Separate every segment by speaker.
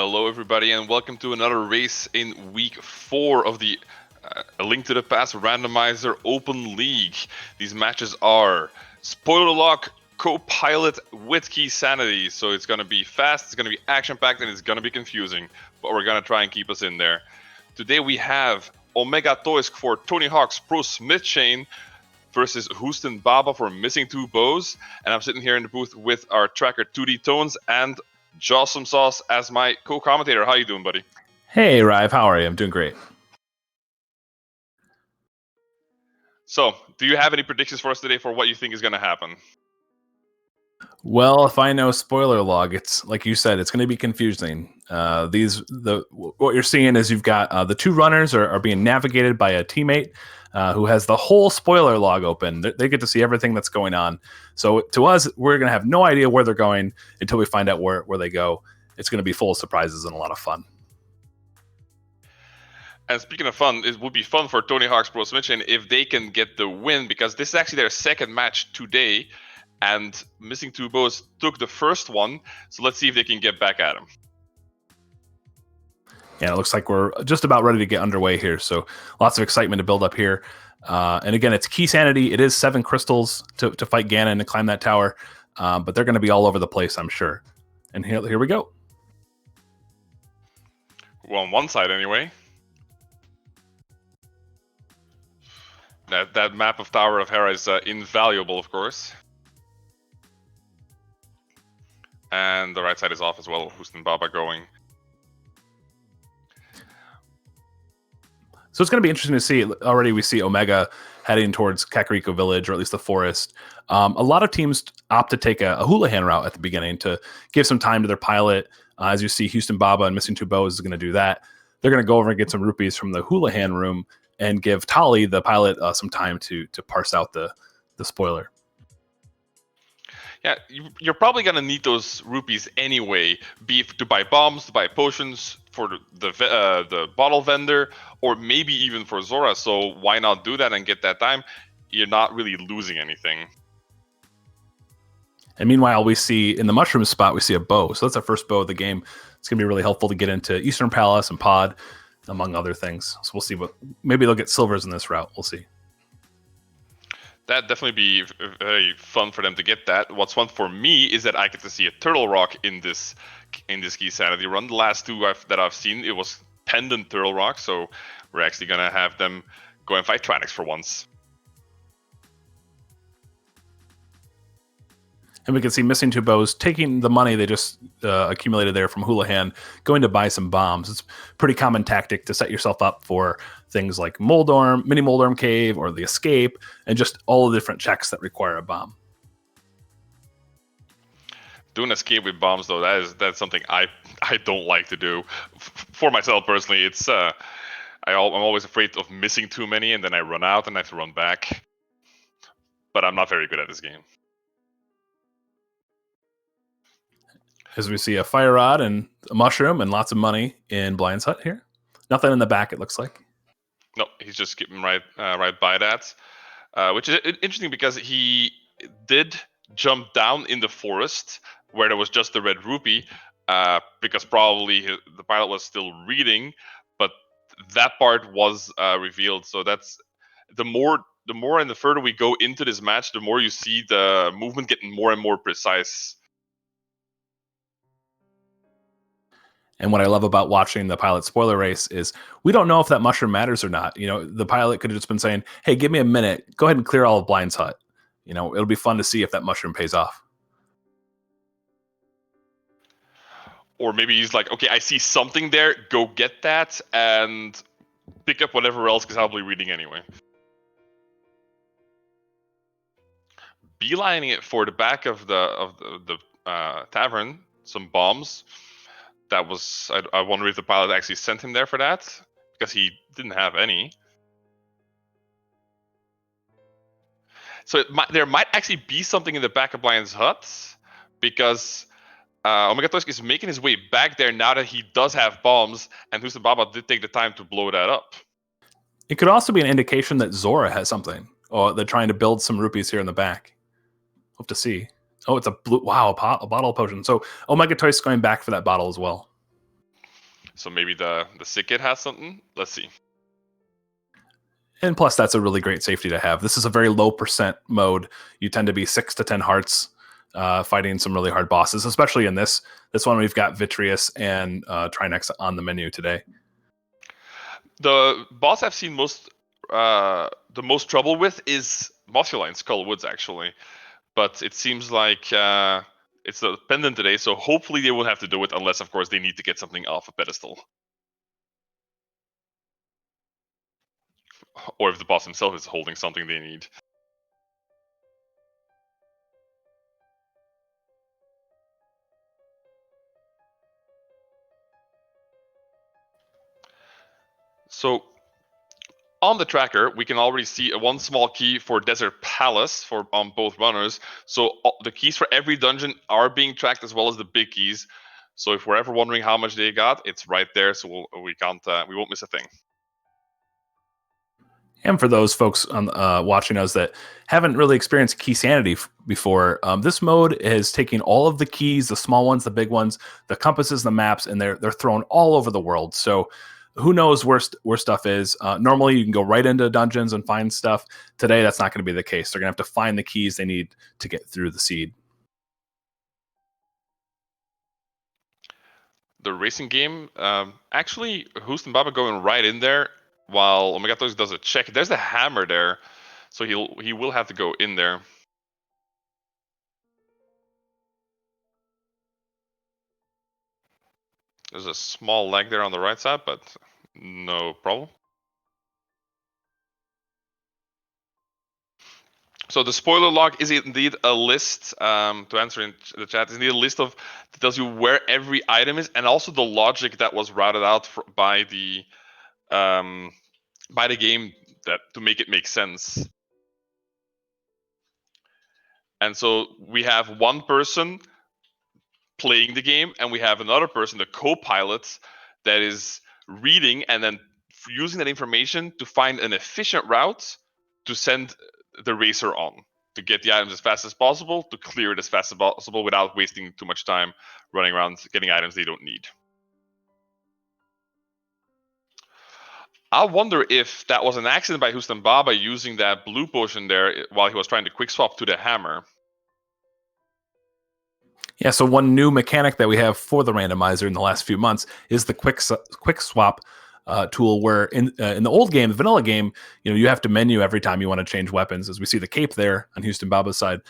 Speaker 1: Hello, everybody, and welcome to another race in week 4 of the A Link to the Past Randomizer Open League. These matches are Spoiler Lock, Co-Pilot with Key Sanity, so it's going to be fast, it's going to be action-packed, and it's going to be confusing, but we're going to try and keep us in there. Today we have OmegAtoisk for Tony Hawk's Pro Smith Chain versus HoustonBaba for Missing Two Bows, and I'm sitting here in the booth with our tracker 2D Tones and Jossum Sauce as my co-commentator. How you doing, buddy?
Speaker 2: Hey, Rive. How are you? I'm doing great.
Speaker 1: So, do you have any predictions for us today for what you think is going to happen?
Speaker 2: Well, if I know spoiler log, it's like you said, it's going to be confusing. What you're seeing is you've got the two runners are being navigated by a teammate who has the whole spoiler log open. They get to see everything that's going on. So to us, we're going to have no idea where they're going until we find out where they go. It's going to be full of surprises and a lot of fun.
Speaker 1: And speaking of fun, it would be fun for Tony Hawk's Pro Smith Chain if they can get the win, because this is actually their second match today, and Missing Two Bows took the first one. So let's see if they can get back at him.
Speaker 2: Yeah, it looks like we're just about ready to get underway here. So lots of excitement to build up here. And again, it's Key Sanity. It is 7 crystals to fight Ganon and climb that tower. But they're going to be all over the place, I'm sure. And here we go.
Speaker 1: Well, on one side anyway. That map of Tower of Hera is invaluable, of course. And the right side is off as well. HoustonBaba going.
Speaker 2: So it's going to be interesting to see. Already we see Omega heading towards Kakariko Village, or at least the forest. A lot of teams opt to take a Houlihan route at the beginning to give some time to their pilot. As you see, HoustonBaba and Missing Two Bows is going to do that. They're going to go over and get some rupees from the Houlihan room and give Tali, the pilot, some time to parse out the spoiler.
Speaker 1: Yeah, you're probably going to need those rupees anyway, be it to buy bombs, to buy potions, for the bottle vendor, or maybe even for Zora. So why not do that and get that time? You're not really losing anything.
Speaker 2: And meanwhile, we see in the mushroom spot, we see a bow. So that's our first bow of the game. It's going to be really helpful to get into Eastern Palace and Pod, among other things. So we'll see maybe they'll get silvers in this route. We'll see.
Speaker 1: That'd definitely be very fun for them to get that. What's fun for me is that I get to see a Turtle Rock in this Key Sanity run. The last two that I've seen, it was Pendant Turtle Rock, so we're actually gonna have them go and fight Tranix for once.
Speaker 2: And we can see Missing Two Bows taking the money they just accumulated there from Houlihan, going to buy some bombs. It's a pretty common tactic to set yourself up for things like Mini Moldorm Cave, or the Escape, and just all the different checks that require a bomb.
Speaker 1: Doing Escape with bombs, though, that's something I don't like to do. For myself personally, it's I'm always afraid of missing too many, and then I run out and I have to run back. But I'm not very good at this game.
Speaker 2: As we see a fire rod and a mushroom and lots of money in Blind's hut here. Nothing in the back, it looks like.
Speaker 1: No, he's just skipping right by that, which is interesting because he did jump down in the forest where there was just the red rupee, because probably the pilot was still reading, but that part was revealed. So that's the more and the further we go into this match, the more you see the movement getting more and more precise.
Speaker 2: And what I love about watching the pilot spoiler race is we don't know if that mushroom matters or not. You know, the pilot could have just been saying, hey, give me a minute. Go ahead and clear all of Blind's hut. You know, it'll be fun to see if that mushroom pays off.
Speaker 1: Or maybe he's like, okay, I see something there. Go get that and pick up whatever else, because I'll be reading anyway. Beelining it for the back of the tavern, some bombs. That was, I wonder if the pilot actually sent him there for that, because he didn't have any. So there might actually be something in the back of Blind's hut, because OmegAtoisk is making his way back there now that he does have bombs, and HoustonBaba did take the time to blow that up.
Speaker 2: It could also be an indication that Zora has something, or they're trying to build some rupees here in the back. We'll have to see. Oh, it's a blue. Wow, a bottle of potion. So OmegAtoisk going back for that bottle as well.
Speaker 1: So maybe the sick kid has something. Let's see.
Speaker 2: And plus, that's a really great safety to have. This is a very low percent mode. You tend to be 6 to 10 hearts fighting some really hard bosses, especially in this one. We've got Vitreous and Trinex on the menu today.
Speaker 1: The boss I've seen the most trouble with is Mothula in Skull Woods, actually. But it seems like it's a pendant today, so hopefully they won't have to do it unless, of course, they need to get something off a pedestal. Or if the boss himself is holding something they need. So on the tracker, we can already see one small key for Desert Palace on both runners. So the keys for every dungeon are being tracked, as well as the big keys. So if we're ever wondering how much they got, it's right there. So we won't miss a thing.
Speaker 2: And for those folks on watching us that haven't really experienced key sanity before, this mode is taking all of the keys, the small ones, the big ones, the compasses, the maps, and they're thrown all over the world. So who knows where stuff is? Normally, you can go right into dungeons and find stuff. Today, that's not going to be the case. They're going to have to find the keys they need to get through the seed.
Speaker 1: The racing game, actually, HoustonBaba going right in there while OmegAtoisk does a check. There's the hammer there, so he will have to go in there. There's a small lag there on the right side, but no problem. So the spoiler log is indeed a list, to answer in the chat, is indeed a list that tells you where every item is, and also the logic that was routed out by the game to make it make sense. And so we have one person playing the game, and we have another person, the co-pilot, that is reading and then using that information to find an efficient route to send the racer on, to get the items as fast as possible, to clear it as fast as possible without wasting too much time running around getting items they don't need. I wonder if that was an accident by HoustonBaba using that blue potion there while he was trying to quick swap to the hammer.
Speaker 2: Yeah, so one new mechanic that we have for the randomizer in the last few months is the quick swap tool, where in the old game, the vanilla game, you have to menu every time you want to change weapons, as we see the cape there on HoustonBaba's side.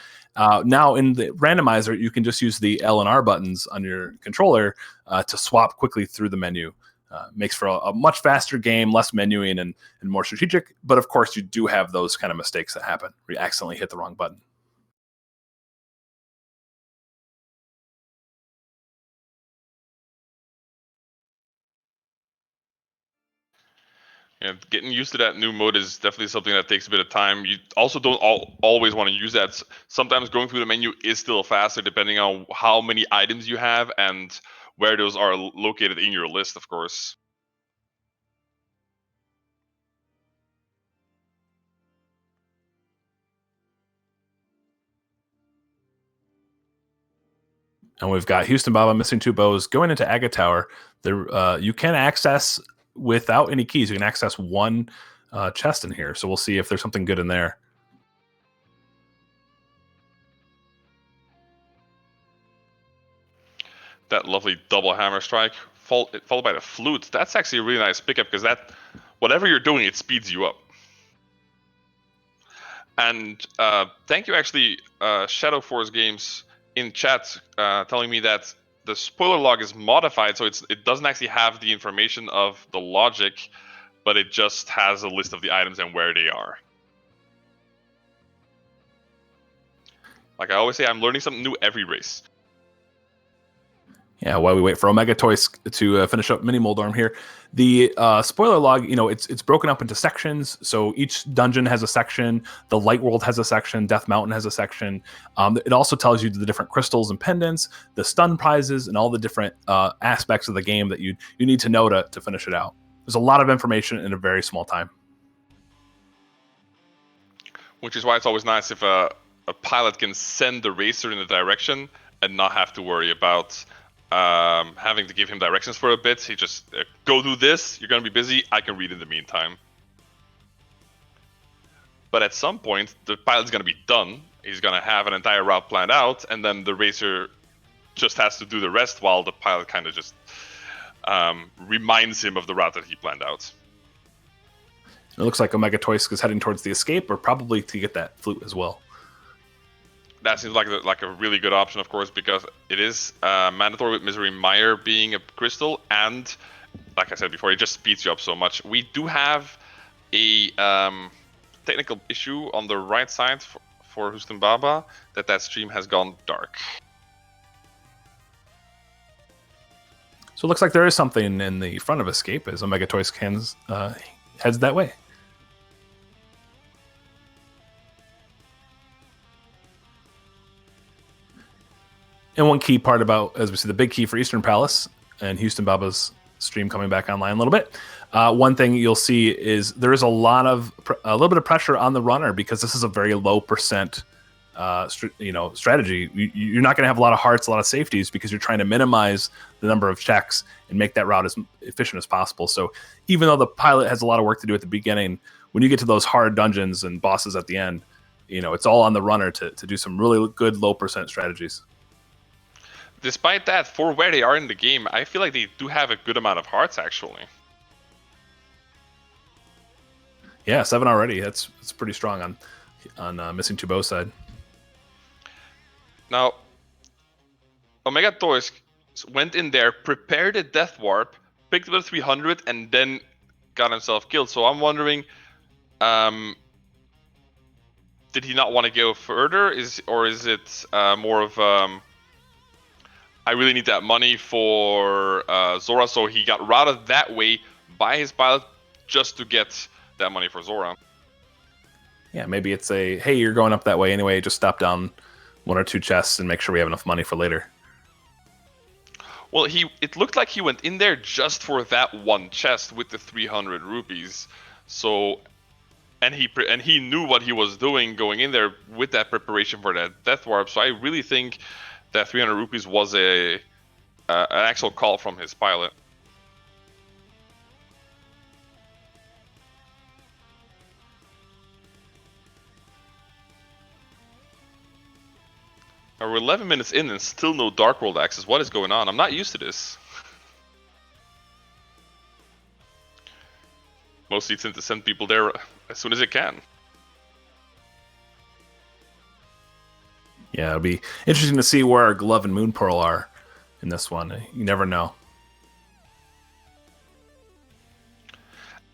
Speaker 2: Now in the randomizer, you can just use the L and R buttons on your controller to swap quickly through the menu. Makes for a much faster game, less menuing, and more strategic. But of course, you do have those kind of mistakes that happen where you accidentally hit the wrong button.
Speaker 1: Yeah, getting used to that new mode is definitely something that takes a bit of time. You also don't always want to use that. Sometimes going through the menu is still faster, depending on how many items you have and where those are located in your list, of course.
Speaker 2: And we've got HoustonBaba missing 2 bows going into Aga Tower. There, you can access without any keys. You can access one chest in here. So we'll see if there's something good in there.
Speaker 1: That lovely double hammer strike, followed by the flute. That's actually a really nice pickup, because whatever you're doing, it speeds you up. And thank you, actually, Shadow Force Games in chat, telling me that the spoiler log is modified, so it doesn't actually have the information of the logic, but it just has a list of the items and where they are. Like I always say, I'm learning something new every race.
Speaker 2: Yeah, while we wait for OmegAtoisk to finish up Mini Moldorm here, the spoiler log, it's broken up into sections. So each dungeon has a section. The Light World has a section. Death Mountain has a section. It also tells you the different crystals and pendants, the stun prizes, and all the different aspects of the game that you need to know to finish it out. There's a lot of information in a very small time.
Speaker 1: Which is why it's always nice if a pilot can send the racer in a direction and not have to worry about having to give him directions for a bit. He just go do this. You're gonna be busy. I can read in the meantime. But at some point, the pilot's gonna be done. He's gonna have an entire route planned out, and then the racer just has to do the rest while the pilot kind of just reminds him of the route that he planned out.
Speaker 2: It looks like OmegAtoisk is heading towards the escape, or probably to get that flute as well.
Speaker 1: That seems like a really good option, of course, because it is mandatory with Misery Mire being a crystal, and like I said before, it just speeds you up so much. We do have a technical issue on the right side for HoustonBaba, that stream has gone dark.
Speaker 2: So it looks like there is something in the front of escape as OmegAtoisk heads that way. And one key part about, as we see, the big key for Eastern Palace and HoustonBaba's stream coming back online a little bit. One thing you'll see is there is a little bit of pressure on the runner because this is a very low percent, strategy. You're not going to have a lot of hearts, a lot of safeties because you're trying to minimize the number of checks and make that route as efficient as possible. So even though the pilot has a lot of work to do at the beginning, when you get to those hard dungeons and bosses at the end, it's all on the runner to do some really good low percent strategies.
Speaker 1: Despite that, for where they are in the game, I feel like they do have a good amount of hearts, actually.
Speaker 2: Yeah, 7 already. That's pretty strong on Missing Tubo's side.
Speaker 1: Now, OmegAtoisk went in there, prepared a Death Warp, picked up a 300, and then got himself killed. So I'm wondering, did he not want to go further? Or is it more of I really need that money for Zora, so he got routed that way by his pilot just to get that money for Zora.
Speaker 2: Yeah, maybe it's hey, you're going up that way anyway, just stop down 1 or 2 chests and make sure we have enough money for later.
Speaker 1: Well, it looked like he went in there just for that one chest with the 300 rupees. So, and he knew what he was doing going in there with that preparation for that Death Warp. So I really think that 300 rupees was an actual call from his pilot. We're 11 minutes in and still no Dark World access. What is going on? I'm not used to this. Mostly it's to send people there as soon as it can.
Speaker 2: Yeah, it'll be interesting to see where our Glove and Moon Pearl are in this one. You never know.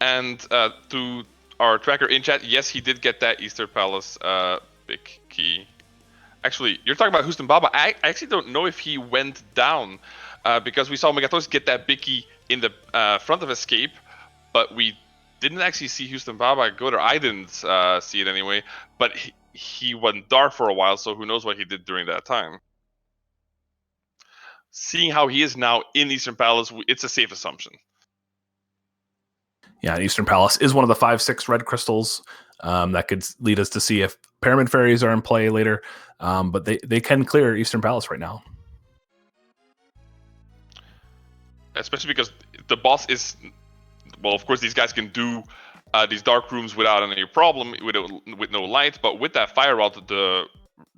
Speaker 1: And to our tracker in chat, yes, he did get that Eastern Palace big key. Actually, you're talking about HoustonBaba. I actually don't know if he went down because we saw OmegAtoisk get that big key in the front of Escape, but we didn't actually see HoustonBaba go there. I didn't see it anyway, but he went dark for a while, so who knows what he did during that time. Seeing how he is now in Eastern Palace, it's a safe assumption.
Speaker 2: Yeah, Eastern Palace is one of the 5-6 red crystals that could lead us to see if Pyramid Fairies are in play later. But they can clear Eastern Palace right now.
Speaker 1: Especially because the boss is... Well, of course, these guys can do these dark rooms without any problem, with no light. But with that fire rod, the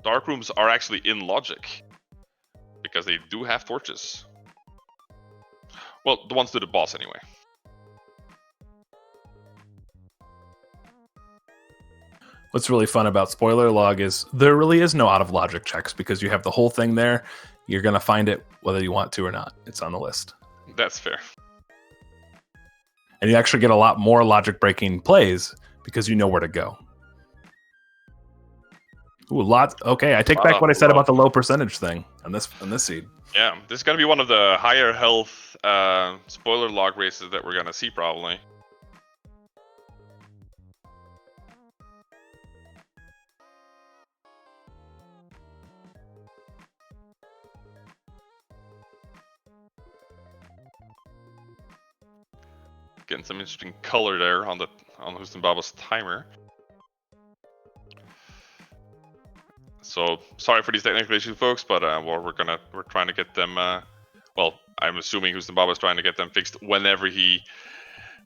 Speaker 1: dark rooms are actually in logic. Because they do have torches. Well, the ones to the boss anyway.
Speaker 2: What's really fun about Spoiler Log is there really is no out of logic checks because you have the whole thing there. You're going to find it whether you want to or not. It's on the list.
Speaker 1: That's fair.
Speaker 2: And you actually get a lot more logic breaking plays because you know where to go. Ooh, lots. Okay, I take back what I said about the low percentage thing on this seed.
Speaker 1: Yeah, this is going to be one of the higher health Spoiler Log races that we're going to see probably. Getting some interesting color there on HoustonBaba's timer. So sorry for these technical issues, folks, but we're trying to get them Well, I'm assuming HoustonBaba is trying to get them fixed whenever he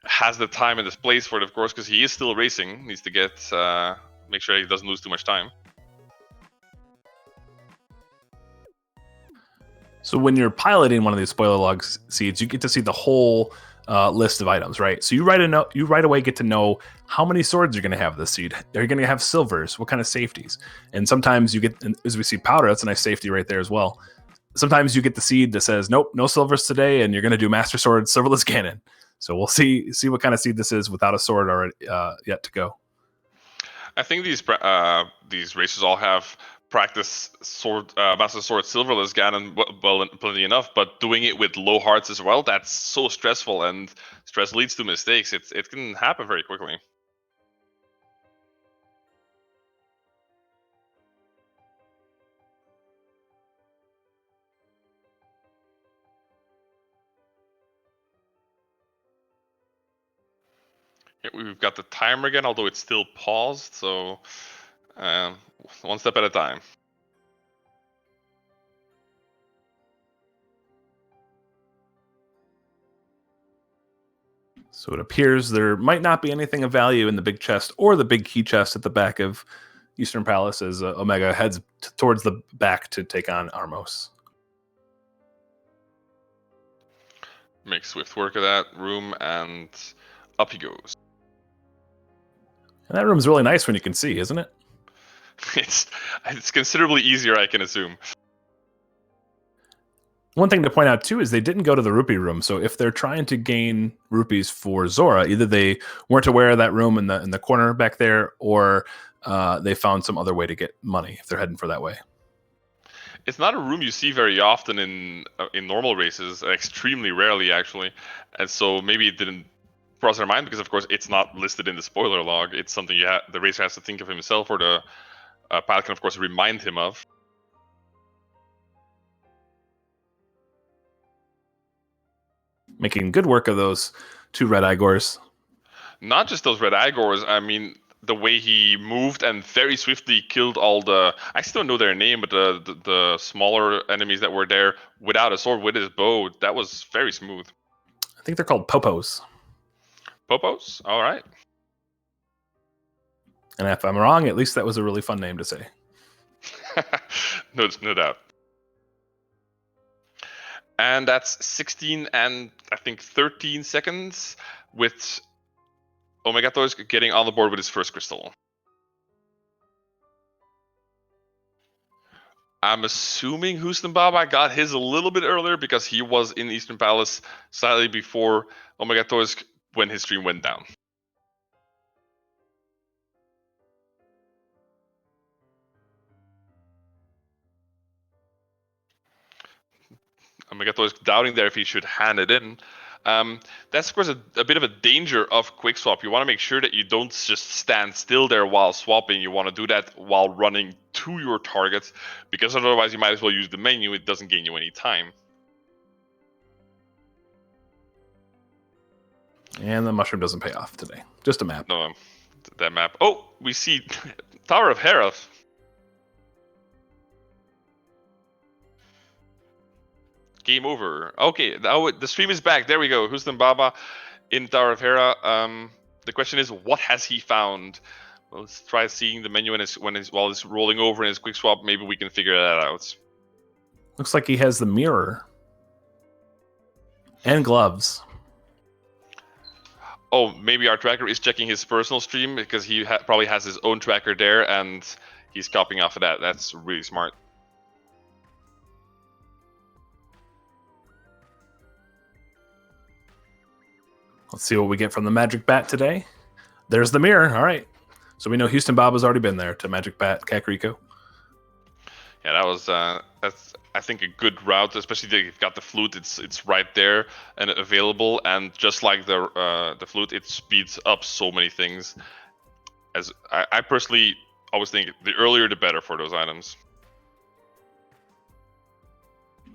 Speaker 1: has the time and the place for it, of course, because he is still racing. Needs to get make sure he doesn't lose too much time.
Speaker 2: So when you're piloting one of these spoiler log seeds, you get to see the whole list of items, right? So you right away get to know how many swords you're going to have this seed. Are you going to have silvers? What kind of safeties? And sometimes you get, as we see powder, that's a nice safety right there as well. Sometimes you get the seed that says, nope, no silvers today, and you're going to do Master Sword Silverless Cannon. So we'll see what kind of seed this is without a sword already yet to go.
Speaker 1: I think these races all have practice sword Master Sword Silverless Ganon well plenty enough, but doing it with low hearts as well, that's so stressful, and stress leads to mistakes. It can happen very quickly. Here we've got the timer again, although it's still paused, so one step at a time.
Speaker 2: So it appears there might not be anything of value in the big chest or the big key chest at the back of Eastern Palace as Omega heads towards the back to take on Armos.
Speaker 1: Make swift work of that room, and up he goes.
Speaker 2: And that room's really nice when you can see, isn't it?
Speaker 1: It's considerably easier, I can assume.
Speaker 2: One thing to point out too is they didn't go to the rupee room. So if they're trying to gain rupees for Zora, either they weren't aware of that room in the corner back there, or they found some other way to get money if they're heading for that way.
Speaker 1: It's not a room you see very often in normal races, extremely rarely actually, and so maybe it didn't cross their mind because, of course, it's not listed in the spoiler log. It's something the racer has to think of himself, or the pilot can, of course, remind him of.
Speaker 2: Making good work of those two red Igors.
Speaker 1: Not just those red Igors. I mean, the way he moved and very swiftly killed all the, I still don't know their name, but the smaller enemies that were there without a sword, with his bow, that was very smooth.
Speaker 2: I think they're called Popos.
Speaker 1: Popos? All right.
Speaker 2: And if I'm wrong, at least that was a really fun name to say.
Speaker 1: No doubt. And that's 16 and I think 13 seconds with OmegAtoisk getting on the board with his first crystal. I'm assuming HoustonBaba got his a little bit earlier because he was in Eastern Palace slightly before OmegAtoisk when his stream went down. OmegAtoisk doubting there if he should hand it in. That's, of course, a bit of a danger of quick swap. You want to make sure that you don't just stand still there while swapping. You want to do that while running to your target, because otherwise you might as well use the menu. It doesn't gain you any time.
Speaker 2: And the mushroom doesn't pay off today. Just a map.
Speaker 1: No, that map. Oh, we see Tower of Hera. Game over. Okay, now the stream is back. There we go. HoustonBaba in Tower of Hera. The question is, what has he found? Well, let's try seeing the menu while it's rolling over in his quick swap. Maybe we can figure that out.
Speaker 2: Looks like he has the mirror and gloves.
Speaker 1: Oh, maybe our tracker is checking his personal stream because he probably has his own tracker there and he's copying off of that. That's really smart.
Speaker 2: Let's see what we get from the Magic Bat today. There's the mirror. All right. So we know HoustonBaba's already been there to Magic Bat Kakariko.
Speaker 1: Yeah, that was that's, I think, a good route, especially that you've got the flute. It's right there and available, and just like the flute, it speeds up so many things. As I personally always think, the earlier the better for those items.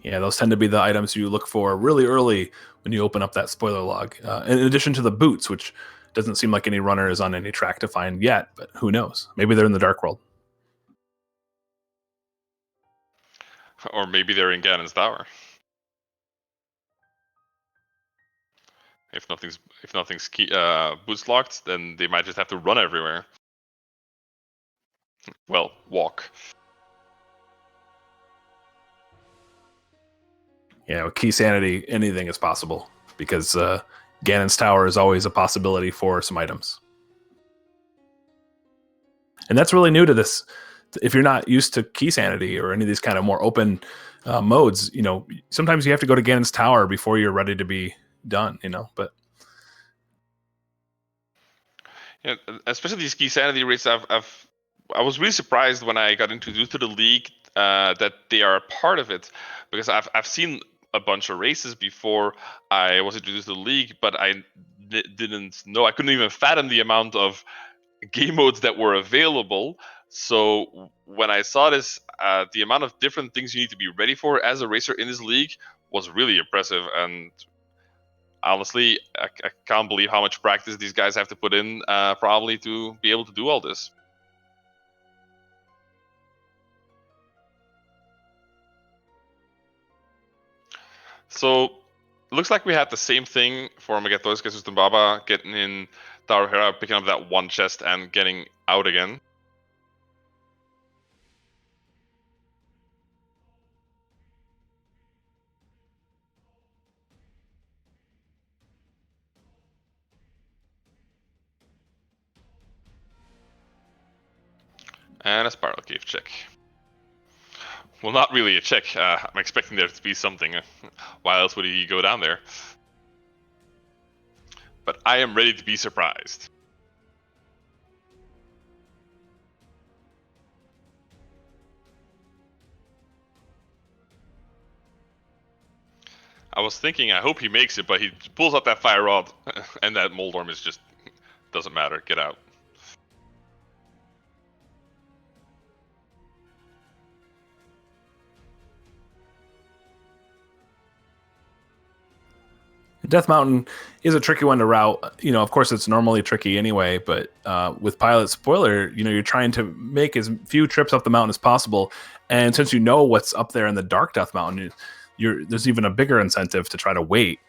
Speaker 2: Yeah, those tend to be the items you look for really early when you open up that spoiler log. In addition to the boots, which doesn't seem like any runner is on any track to find yet, but who knows? Maybe they're in the Dark World.
Speaker 1: Or maybe they're in Ganon's Tower. If nothing's boost locked, then they might just have to run everywhere. Well, walk.
Speaker 2: Yeah, with key sanity, anything is possible because Ganon's Tower is always a possibility for some items. And that's really new to this. If you're not used to key sanity or any of these kind of more open modes, sometimes you have to go to Ganon's Tower before you're ready to be done, but
Speaker 1: Yeah, especially these key sanity rates, I was really surprised when I got introduced to the league that they are a part of it, because I've seen a bunch of races before I was introduced to the league, but I didn't know, I couldn't even fathom the amount of game modes that were available. So when I saw this, the amount of different things you need to be ready for as a racer in this league was really impressive. And honestly, I can't believe how much practice these guys have to put in, probably, to be able to do all this. So, looks like we had the same thing for OmegAtoisk and HoustonBaba, getting in Tower Hera, picking up that one chest, and getting out again. And a Spiral Cave check. Well, not really a check. I'm expecting there to be something. Why else would he go down there? But I am ready to be surprised. I was thinking, I hope he makes it, but he pulls out that fire rod, and that Moldorm is just, doesn't matter. Get out.
Speaker 2: Death Mountain is a tricky one to route. Of course, it's normally tricky anyway, but with Pilot Spoiler, you're trying to make as few trips up the mountain as possible. And since you know what's up there in the Dark Death Mountain, there's even a bigger incentive to try to wait.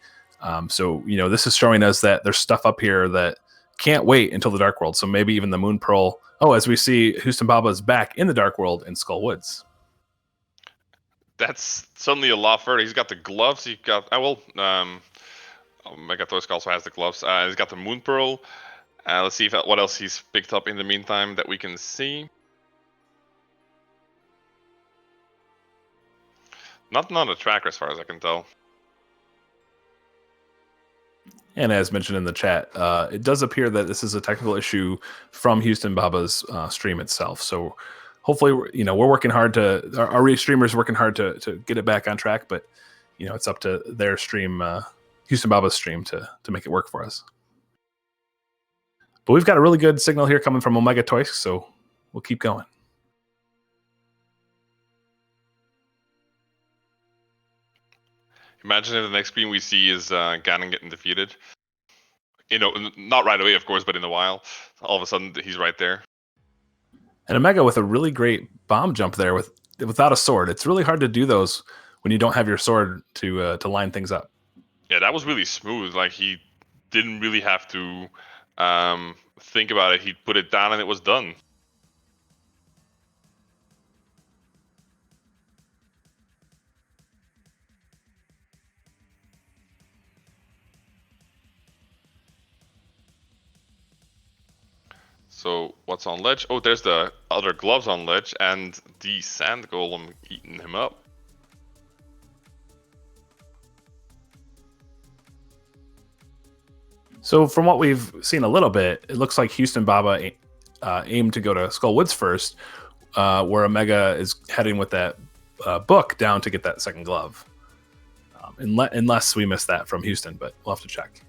Speaker 2: So this is showing us that there's stuff up here that can't wait until the Dark World. So maybe even the Moon Pearl. Oh, as we see, OmegAtoisk is back in the Dark World in Skull Woods.
Speaker 1: That's suddenly a lot further. He's got the gloves. He got, OmegAtoisk also has the gloves. He's got the Moon Pearl. Let's see what else he's picked up in the meantime that we can see. Nothing on the tracker as far as I can tell.
Speaker 2: And as mentioned in the chat, it does appear that this is a technical issue from HoustonBaba's stream itself. So hopefully, we're working hard our streamers working hard to get it back on track. But it's up to their stream, HoustonBaba's stream, to make it work for us. But we've got a really good signal here coming from OmegAtoisk, so we'll keep going.
Speaker 1: Imagine if the next screen we see is Ganon getting defeated. Not right away, of course, but in a while. All of a sudden, he's right there.
Speaker 2: And Omega with a really great bomb jump there without a sword. It's really hard to do those when you don't have your sword to line things up.
Speaker 1: Yeah, that was really smooth. Like, he didn't really have to think about it. He put it down and it was done. So what's on ledge? Oh, there's the other gloves on ledge and the sand golem eating him up.
Speaker 2: So from what we've seen a little bit, it looks like HoustonBaba aimed to go to Skull Woods first, where Omega is heading with that book down to get that second glove. Unless we missed that from Houston, but we'll have to check.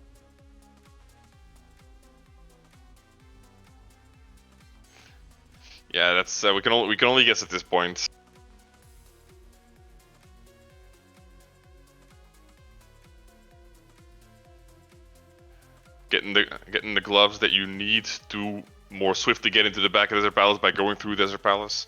Speaker 1: Yeah, that's we can only guess at this point. Getting the gloves that you need to more swiftly get into the back of Desert Palace by going through Desert Palace.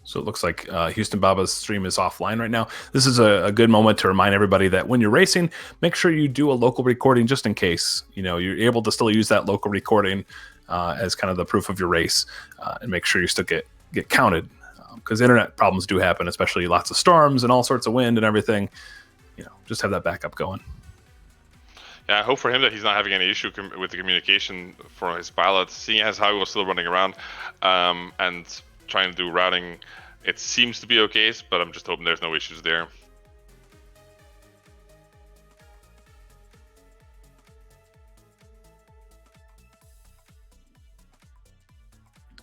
Speaker 2: So it looks like HoustonBaba's stream is offline right now. This is a good moment to remind everybody that when you're racing, make sure you do a local recording just in case. You're able to still use that local recording as kind of the proof of your race, and make sure you still get counted, because internet problems do happen, especially lots of storms and all sorts of wind and everything. Just have that backup going.
Speaker 1: Yeah, I hope for him that he's not having any issue with the communication for his pilot, seeing as how he was still running around and trying to do routing. It seems to be okay, but I'm just hoping there's no issues there.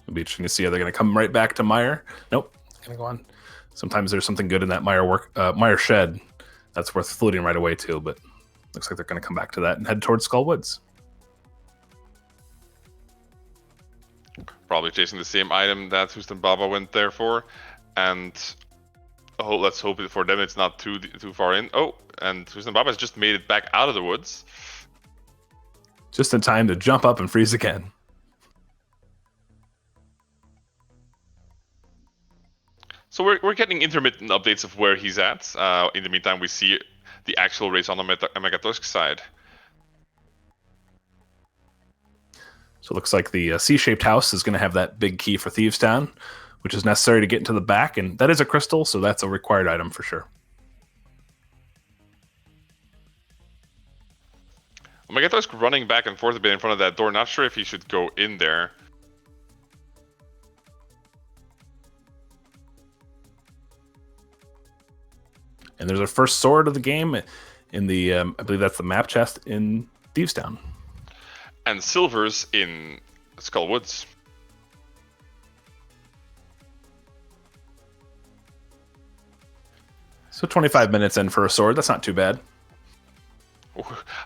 Speaker 2: It'll be interesting to see how they're going to come right back to Meyer. Nope, going to go on. Sometimes there's something good in that Meyer shed that's worth fluting right away too, but looks like they're going to come back to that and head towards Skull Woods.
Speaker 1: Probably chasing the same item that HoustonBaba went there for, and let's hope for them it's not too far in. Oh, and HoustonBaba has just made it back out of the woods.
Speaker 2: Just in time to jump up and freeze again.
Speaker 1: So we're getting intermittent updates of where he's at. In the meantime, we see the actual race on the OmegAtoisk side.
Speaker 2: So it looks like the C-shaped house is going to have that big key for Thieves Town, which is necessary to get into the back, and that is a crystal, so that's a required item for sure.
Speaker 1: OmegAtoisk running back and forth a bit in front of that door. Not sure if he should go in there.
Speaker 2: And there's our first sword of the game in the, I believe that's the map chest in Thieves Town.
Speaker 1: And silvers in Skull Woods.
Speaker 2: So 25 minutes in for a sword, that's not too bad.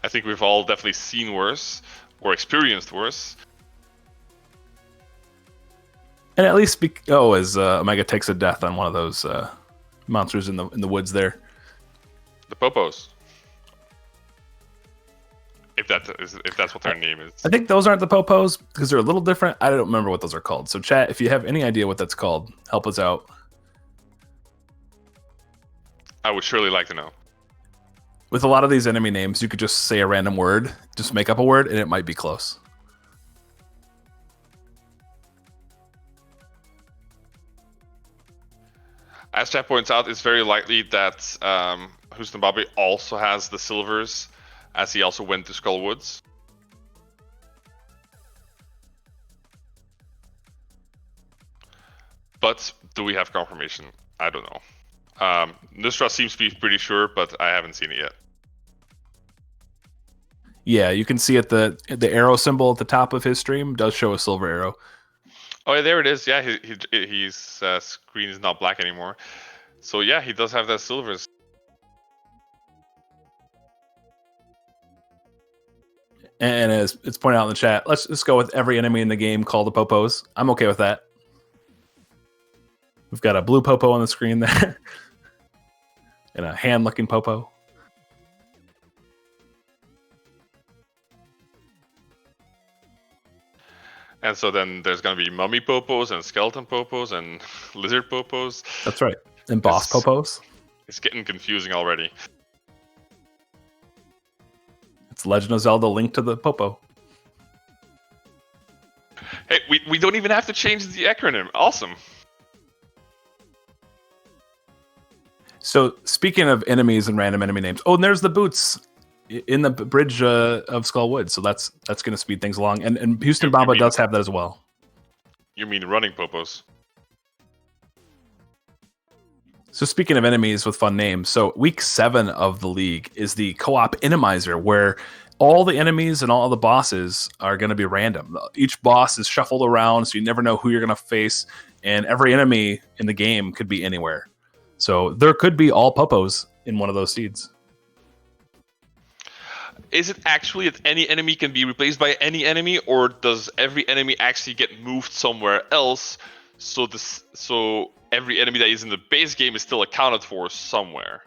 Speaker 1: I think we've all definitely seen worse or experienced worse.
Speaker 2: And at least, as Omega takes a death on one of those monsters in the woods there.
Speaker 1: The Popos. If that's what their name is.
Speaker 2: I think those aren't the Popos because they're a little different. I don't remember what those are called. So chat, if you have any idea what that's called, help us out.
Speaker 1: I would surely like to know.
Speaker 2: With a lot of these enemy names, you could just say a random word, just make up a word, and it might be close.
Speaker 1: As chat points out, it's very likely that HoustonBaba also has the silvers, as he also went to Skull Woods. But do we have confirmation? I don't know. Nusra seems to be pretty sure, but I haven't seen it yet.
Speaker 2: Yeah, you can see the arrow symbol at the top of his stream does show a silver arrow.
Speaker 1: Oh, yeah, there it is. Yeah, his screen is not black anymore. So yeah, he does have that silvers.
Speaker 2: And as it's pointed out in the chat, let's just go with every enemy in the game called the Popos. I'm okay with that. We've got a blue Popo on the screen there. And a hand-looking Popo.
Speaker 1: And so then there's going to be mummy Popos and skeleton Popos and lizard Popos.
Speaker 2: That's right. And boss Popos.
Speaker 1: It's getting confusing already.
Speaker 2: It's Legend of Zelda Link to the Popo.
Speaker 1: Hey, we don't even have to change the acronym. Awesome.
Speaker 2: So speaking of enemies and random enemy names, and there's the boots in the bridge of Skull Woods. So that's going to speed things along. And HoustonBaba does have that as well.
Speaker 1: You mean running Popos?
Speaker 2: So speaking of enemies with fun names, so week 7 of the league is the co-op Enemizer, where all the enemies and all the bosses are going to be random. Each boss is shuffled around, so you never know who you're going to face, and every enemy in the game could be anywhere. So there could be all Popos in one of those seeds.
Speaker 1: Is it actually that any enemy can be replaced by any enemy, or does every enemy actually get moved somewhere else? So every enemy that is in the base game is still accounted for somewhere.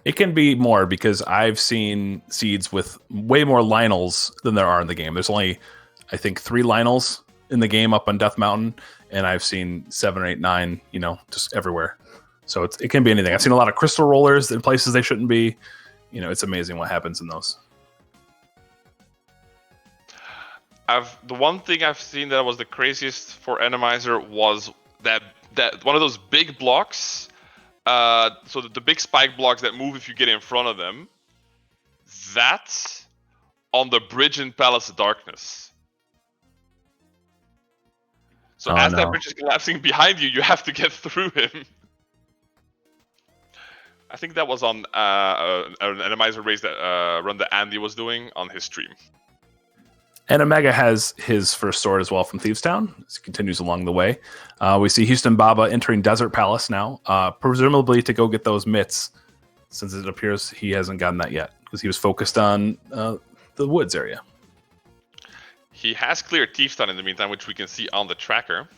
Speaker 2: It can be more because I've seen seeds with way more Lionels than there are in the game. There's only, I think, 3 Lionels in the game up on Death Mountain, and I've seen 7, 8, 9, just everywhere. So it can be anything. I've seen a lot of crystal rollers in places they shouldn't be. It's amazing what happens in those.
Speaker 1: The one thing I've seen that was the craziest for Enemizer was that one of those big blocks. So the big spike blocks that move if you get in front of them. That's on the bridge in Palace of Darkness. So that bridge is collapsing behind you, you have to get through him. I think that was on an Enemizer race that run that Andy was doing on his stream.
Speaker 2: And Omega has his first sword as well from Thieves Town. As he continues along the way. We see HoustonBaba entering Desert Palace now, presumably to go get those mitts, since it appears he hasn't gotten that yet, because he was focused on the woods area.
Speaker 1: He has cleared Thieves Town in the meantime, which we can see on the tracker.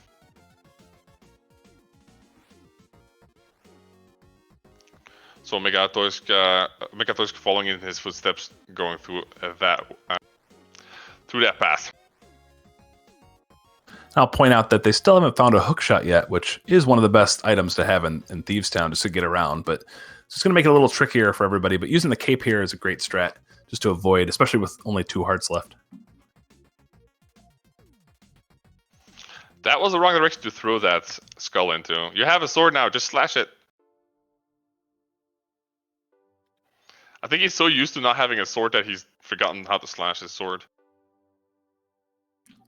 Speaker 1: So OmegAtoisk following in his footsteps, going through that path.
Speaker 2: I'll point out that they still haven't found a hook shot yet, which is one of the best items to have in Thieves Town just to get around. But it's just going to make it a little trickier for everybody. But using the cape here is a great strat just to avoid, especially with only 2 hearts left.
Speaker 1: That was the wrong direction to throw that skull into. You have a sword now, just slash it. I think he's so used to not having a sword that he's forgotten how to slash his sword.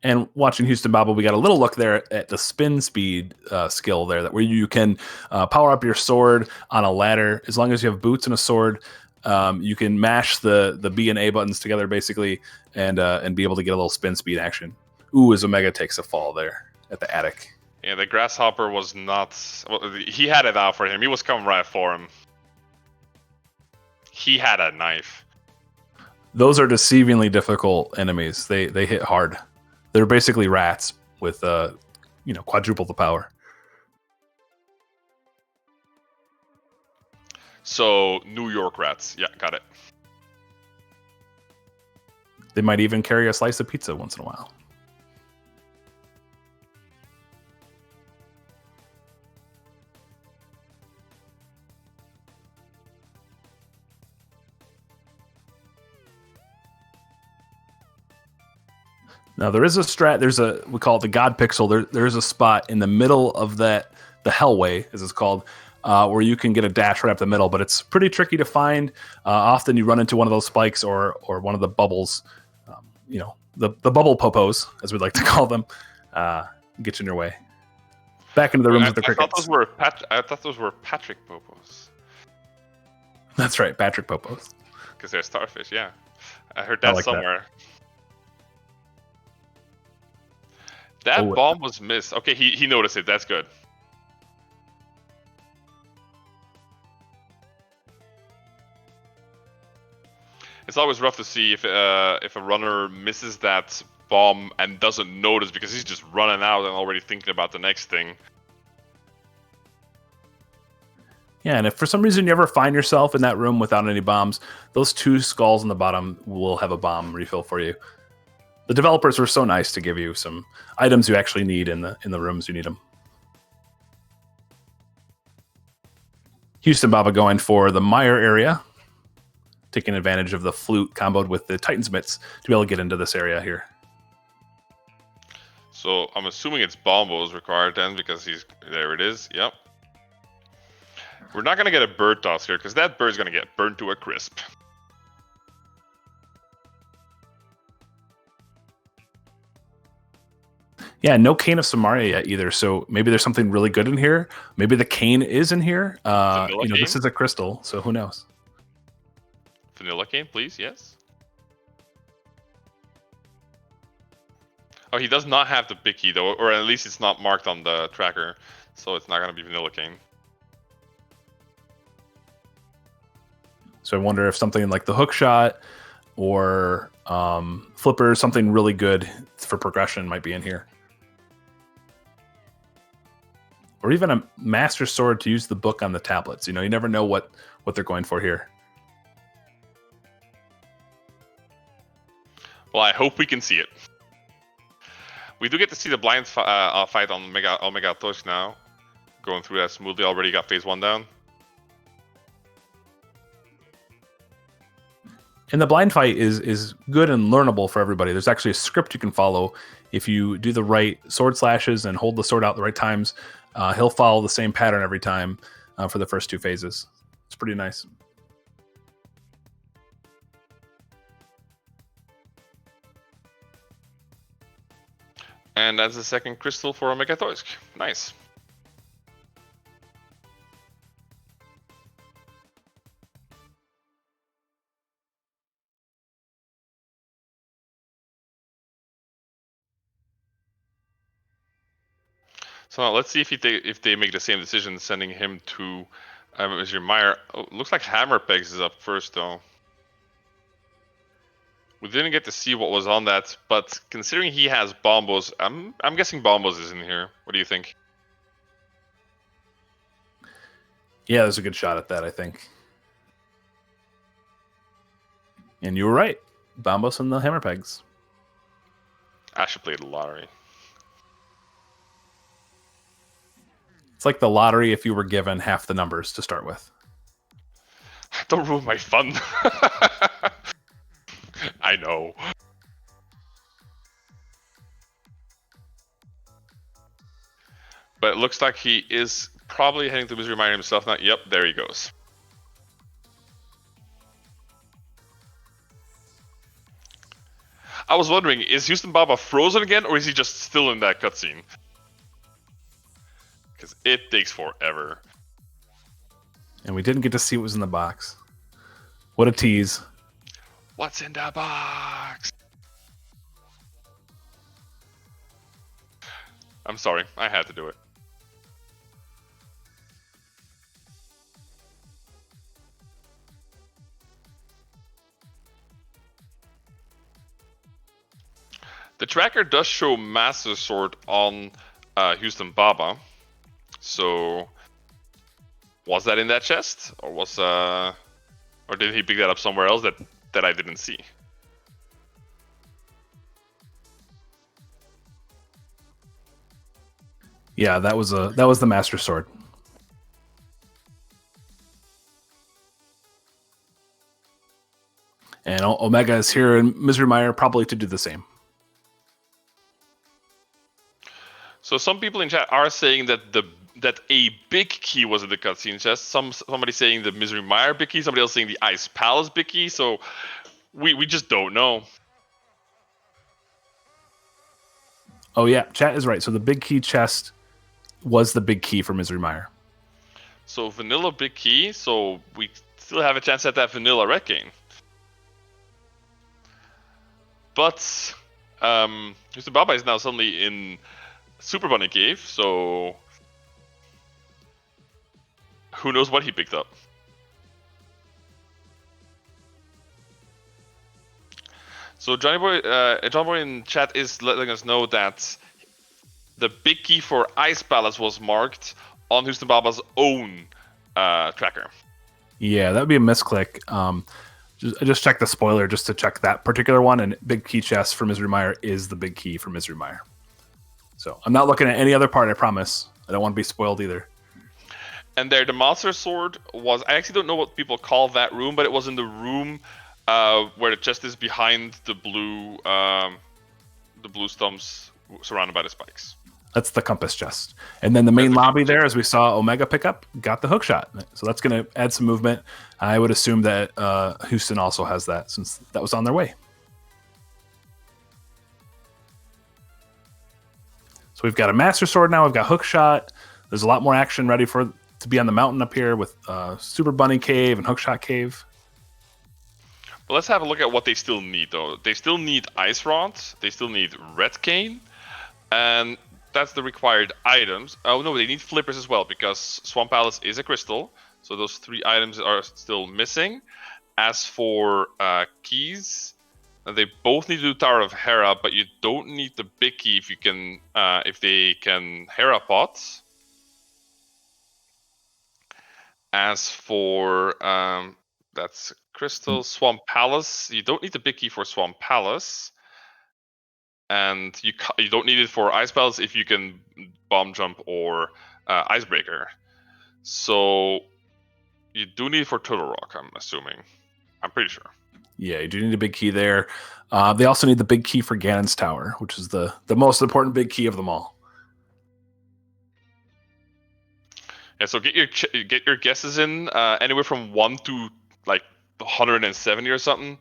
Speaker 2: And watching HoustonBaba, we got a little look there at the spin speed skill there, where you can power up your sword on a ladder. As long as you have boots and a sword, you can mash the B and A buttons together basically, and be able to get a little spin speed action. Ooh, as Omega takes a fall there at the attic.
Speaker 1: Yeah, the grasshopper was not. Well, he had it out for him. He was coming right for him. He had a knife.
Speaker 2: Those are deceivingly difficult enemies. They hit hard. They're basically rats with quadruple the power.
Speaker 1: So New York rats. Yeah, got it.
Speaker 2: They might even carry a slice of pizza once in a while. Now there is a strat. We call it the God Pixel. There is a spot in the middle of the Hellway, as it's called, where you can get a dash right up the middle. But it's pretty tricky to find. Often you run into one of those spikes or one of the bubbles. The bubble popos, as we'd like to call them, get you in your way. Back into the rooms with the crickets.
Speaker 1: I thought those were Patrick popos.
Speaker 2: That's right, Patrick popos.
Speaker 1: Because they're starfish. Yeah, I heard that somewhere. That bomb was missed. Okay, he noticed it. That's good. It's always rough to see if a runner misses that bomb and doesn't notice because he's just running out and already thinking about the next thing.
Speaker 2: Yeah, and if for some reason you ever find yourself in that room without any bombs, those 2 skulls on the bottom will have a bomb refill for you. The developers were so nice to give you some items you actually need in the rooms you need them. HoustonBaba going for the Mire area, taking advantage of the flute comboed with the Titan's Mitts to be able to get into this area here.
Speaker 1: So I'm assuming it's Bombos required then because there it is. Yep. We're not going to get a bird toss here because that bird's going to get burned to a crisp.
Speaker 2: Yeah, no Cane of Samaria yet either. So maybe there's something really good in here. Maybe the cane is in here. This is a crystal, so who knows?
Speaker 1: Vanilla cane, please. Yes. Oh, he does not have the big key though, or at least it's not marked on the tracker, so it's not going to be vanilla cane.
Speaker 2: So I wonder if something like the hook shot or flipper, something really good for progression might be in here. Or even a master sword to use the book on the tablets. You never know what they're going for here.
Speaker 1: Well, I hope we can see it. We do get to see the blind fight on OmegAtoisk now. Going through that smoothly. Already got phase 1 down.
Speaker 2: And the blind fight is good and learnable for everybody. There's actually a script you can follow. If you do the right sword slashes and hold the sword out at the right times, he'll follow the same pattern every time for the first 2 phases. It's pretty nice.
Speaker 1: And that's the second crystal for OmegAtoisk. Nice. So now let's see if they make the same decision, sending him to Mr. Meyer. Oh, looks like Hammerpegs is up first, though. We didn't get to see what was on that, but considering he has Bombos, I'm guessing Bombos is in here. What do you think?
Speaker 2: Yeah, there's a good shot at that, I think. And you were right. Bombos and the hammer pegs.
Speaker 1: I should play the lottery.
Speaker 2: It's like the lottery if you were given half the numbers to start with.
Speaker 1: Don't ruin my fun. I know. But it looks like he is probably heading to Misery Miner himself now. Yep, there he goes. I was wondering, is HoustonBaba frozen again, or is he just still in that cutscene? Because it takes forever.
Speaker 2: And we didn't get to see what was in the box. What a tease.
Speaker 1: What's in the box? I'm sorry, I had to do it. The tracker does show Master Sword on HoustonBaba. So, was that in that chest, or was or did he pick that up somewhere else that I didn't see?
Speaker 2: Yeah, that was the Master Sword. And Omega is here in Misery Mire probably to do the same.
Speaker 1: So some people in chat are saying that a big key was in the cutscene chest. Somebody saying the Misery Mire big key. Somebody else saying the Ice Palace big key. So we just don't know.
Speaker 2: Oh yeah, chat is right. So the big key chest was the big key for Misery Mire.
Speaker 1: So vanilla big key. So we still have a chance at that vanilla red cane. But Mr. Baba is now suddenly in Super Bunny Cave. So who knows what he picked up? So John Boy in chat is letting us know that the big key for Ice Palace was marked on HoustonBaba's own tracker.
Speaker 2: Yeah, that would be a misclick. I just checked the spoiler just to check that particular one, and big key chest for Misery Mire is the big key for Misery Mire. So I'm not looking at any other part, I promise. I don't want to be spoiled either.
Speaker 1: And there, the Monster Sword was... I actually don't know what people call that room, but it was in the room where the chest is behind the blue stumps surrounded by the spikes.
Speaker 2: That's the compass chest. And then the main lobby there, as we saw Omega pick up, got the hook shot. So that's going to add some movement. I would assume that Houston also has that since that was on their way. So we've got a Master Sword now. We've got hook shot. There's a lot more action ready to be on the mountain up here with Super Bunny Cave and Hookshot Cave.
Speaker 1: But let's have a look at what they still need, though. They still need Ice Rods. They still need Red Cane. And that's the required items. Oh no, they need flippers as well because Swamp Palace is a crystal. So those 3 items are still missing. As for keys, they both need to do Tower of Hera, but you don't need the big key if you can, if they can Hera pots. As for that's Crystal Swamp Palace, you don't need the big key for Swamp Palace. and you don't need it for ice spells if you can bomb jump or icebreaker. So you do need it for Turtle Rock, I'm assuming. I'm pretty sure.
Speaker 2: Yeah, you do need a big key there. They also need the big key for Ganon's Tower, which is the most important big key of them all.
Speaker 1: Yeah, so get your guesses in anywhere from 1 to like 170 or something.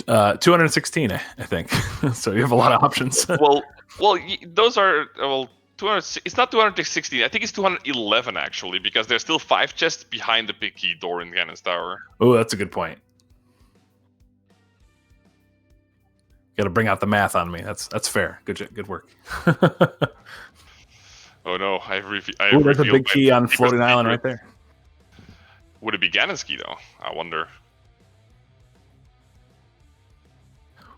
Speaker 2: 216, I think. So you have a lot of options.
Speaker 1: well, those are 200. It's not 216. I think it's 211 actually, because there's still 5 chests behind the big key door in Ganon's Tower.
Speaker 2: Oh, that's a good point. Got to bring out the math on me. That's fair. Good work.
Speaker 1: Oh no,
Speaker 2: There's a big key on Floating Island right there.
Speaker 1: Would it be Ganon's key though? I wonder.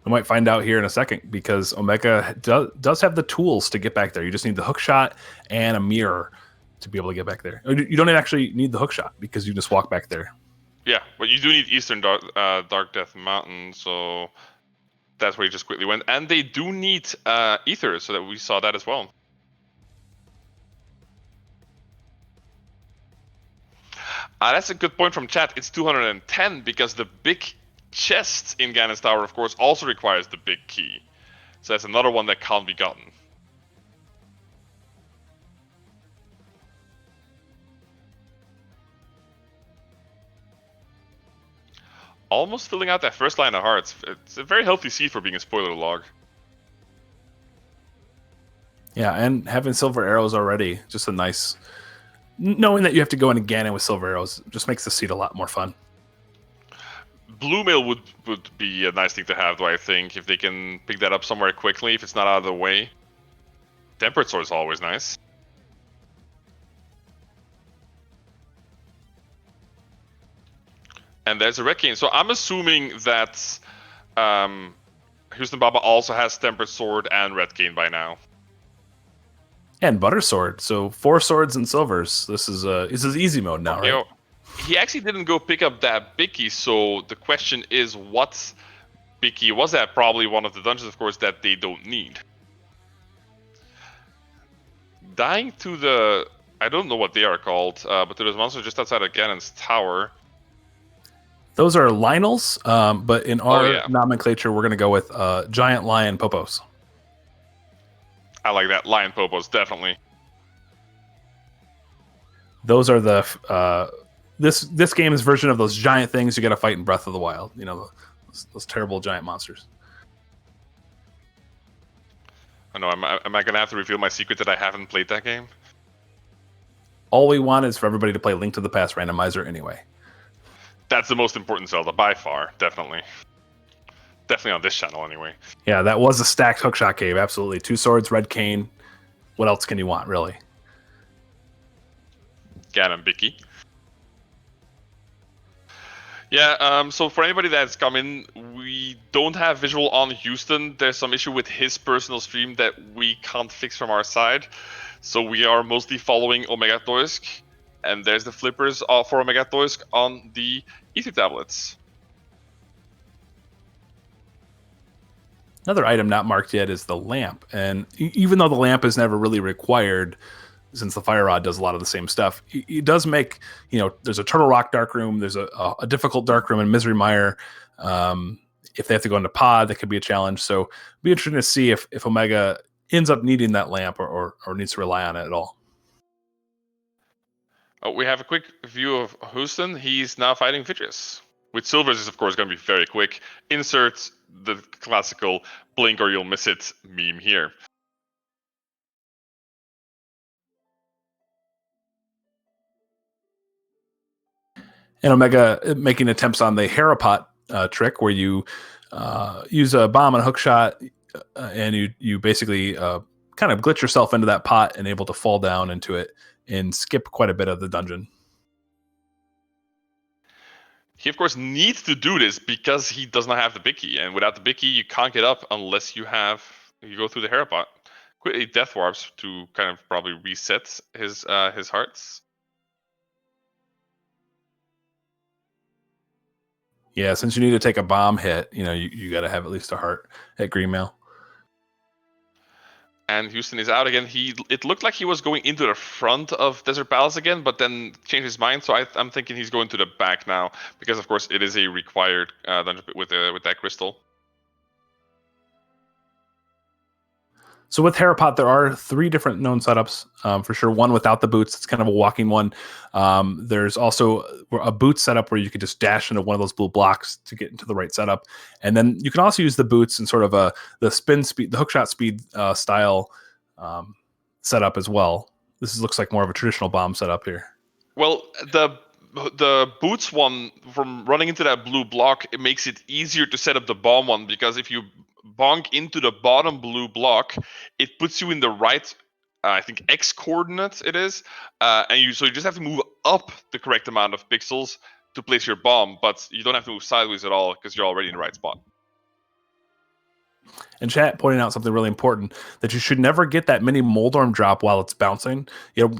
Speaker 2: We might find out here in a second, because Omega does have the tools to get back there. You just need the hook shot and a mirror to be able to get back there. You don't actually need the hook shot, because you just walk back there.
Speaker 1: Yeah, but you do need Eastern Dark Death Mountain, so that's where you just quickly went. And they do need Ether, so that we saw that as well. That's a good point from chat. It's 210 because the big chest in Ganon's Tower, of course, also requires the big key. So that's another one that can't be gotten. Almost filling out that first line of hearts. It's a very healthy seed for being a spoiler log.
Speaker 2: Yeah, and having silver arrows already, just a nice... Knowing that you have to go in again with silver arrows just makes the seed a lot more fun.
Speaker 1: Blue mail would be a nice thing to have, though, I think, if they can pick that up somewhere quickly, if it's not out of the way. Tempered Sword is always nice. And there's a Red Cane. So I'm assuming that HoustonBaba also has Tempered Sword and Red Cane by now.
Speaker 2: And Butter Sword. So 4 swords and silvers. This is easy mode now, right?
Speaker 1: He actually didn't go pick up that big key, so the question is, what big key was that? Probably one of the dungeons, of course, that they don't need. Dying to the... I don't know what they are called, but there's monsters just outside of Ganon's Tower.
Speaker 2: Those are Lionels, but in our nomenclature, we're going to go with Giant Lion Popos.
Speaker 1: I like that. Lion Popos, definitely.
Speaker 2: Those are the... This game's version of those giant things you got to fight in Breath of the Wild. You know, those terrible giant monsters.
Speaker 1: I know. Am I going to have to reveal my secret that I haven't played that game?
Speaker 2: All we want is for everybody to play Link to the Past Randomizer anyway.
Speaker 1: That's the most important Zelda, by far. Definitely. Definitely on this channel, anyway.
Speaker 2: Yeah, that was a stacked hookshot cave. Absolutely. 2 swords, Red Cane. What else can you want, really?
Speaker 1: Ganon Bicky. Yeah, so for anybody that's come in, we don't have visual on Houston. There's some issue with his personal stream that we can't fix from our side. So we are mostly following OmegAtoisk. And there's the flippers for OmegAtoisk on the Ether tablets.
Speaker 2: Another item not marked yet is the lamp. And even though the lamp is never really required, since the Fire Rod does a lot of the same stuff, it does make, there's a Turtle Rock dark room, there's a difficult dark room in Misery Mire. If they have to go into pod, that could be a challenge. So it'd be interesting to see if Omega ends up needing that lamp or needs to rely on it at all.
Speaker 1: We have a quick view of Houston. He's now fighting Vitreous. With Silvers is, of course, going to be very quick. Insert the classical blink or you'll miss it meme here.
Speaker 2: And Omega making attempts on the Harapot trick, where you use a bomb and a hook shot, and you basically kind of glitch yourself into that pot and able to fall down into it and skip quite a bit of the dungeon.
Speaker 1: He, of course, needs to do this because he does not have the big key. And without the big key, you can't get up unless you go through the Harapot. Quickly Death Warps to kind of probably reset his hearts.
Speaker 2: Yeah, since you need to take a bomb hit, you got to have at least a heart at Greenmail.
Speaker 1: And Houston is out again. It looked like he was going into the front of Desert Palace again, but then changed his mind. So I'm thinking he's going to the back now because, of course, it is a required dungeon with that crystal.
Speaker 2: So with Harapot, there are 3 different known setups for sure. One without the boots, it's kind of a walking one. There's also a boot setup where you could just dash into one of those blue blocks to get into the right setup, and then you can also use the boots in sort of the spin speed, the hookshot speed style setup as well. This looks like more of a traditional bomb setup here.
Speaker 1: Well, the boots one from running into that blue block, it makes it easier to set up the bomb one because if you bonk into the bottom blue block, it puts you in the right, I think X coordinates it is, and you just have to move up the correct amount of pixels to place your bomb, but you don't have to move sideways at all because you're already in the right spot.
Speaker 2: And chat pointing out something really important, that you should never get that mini Moldorm drop while it's bouncing.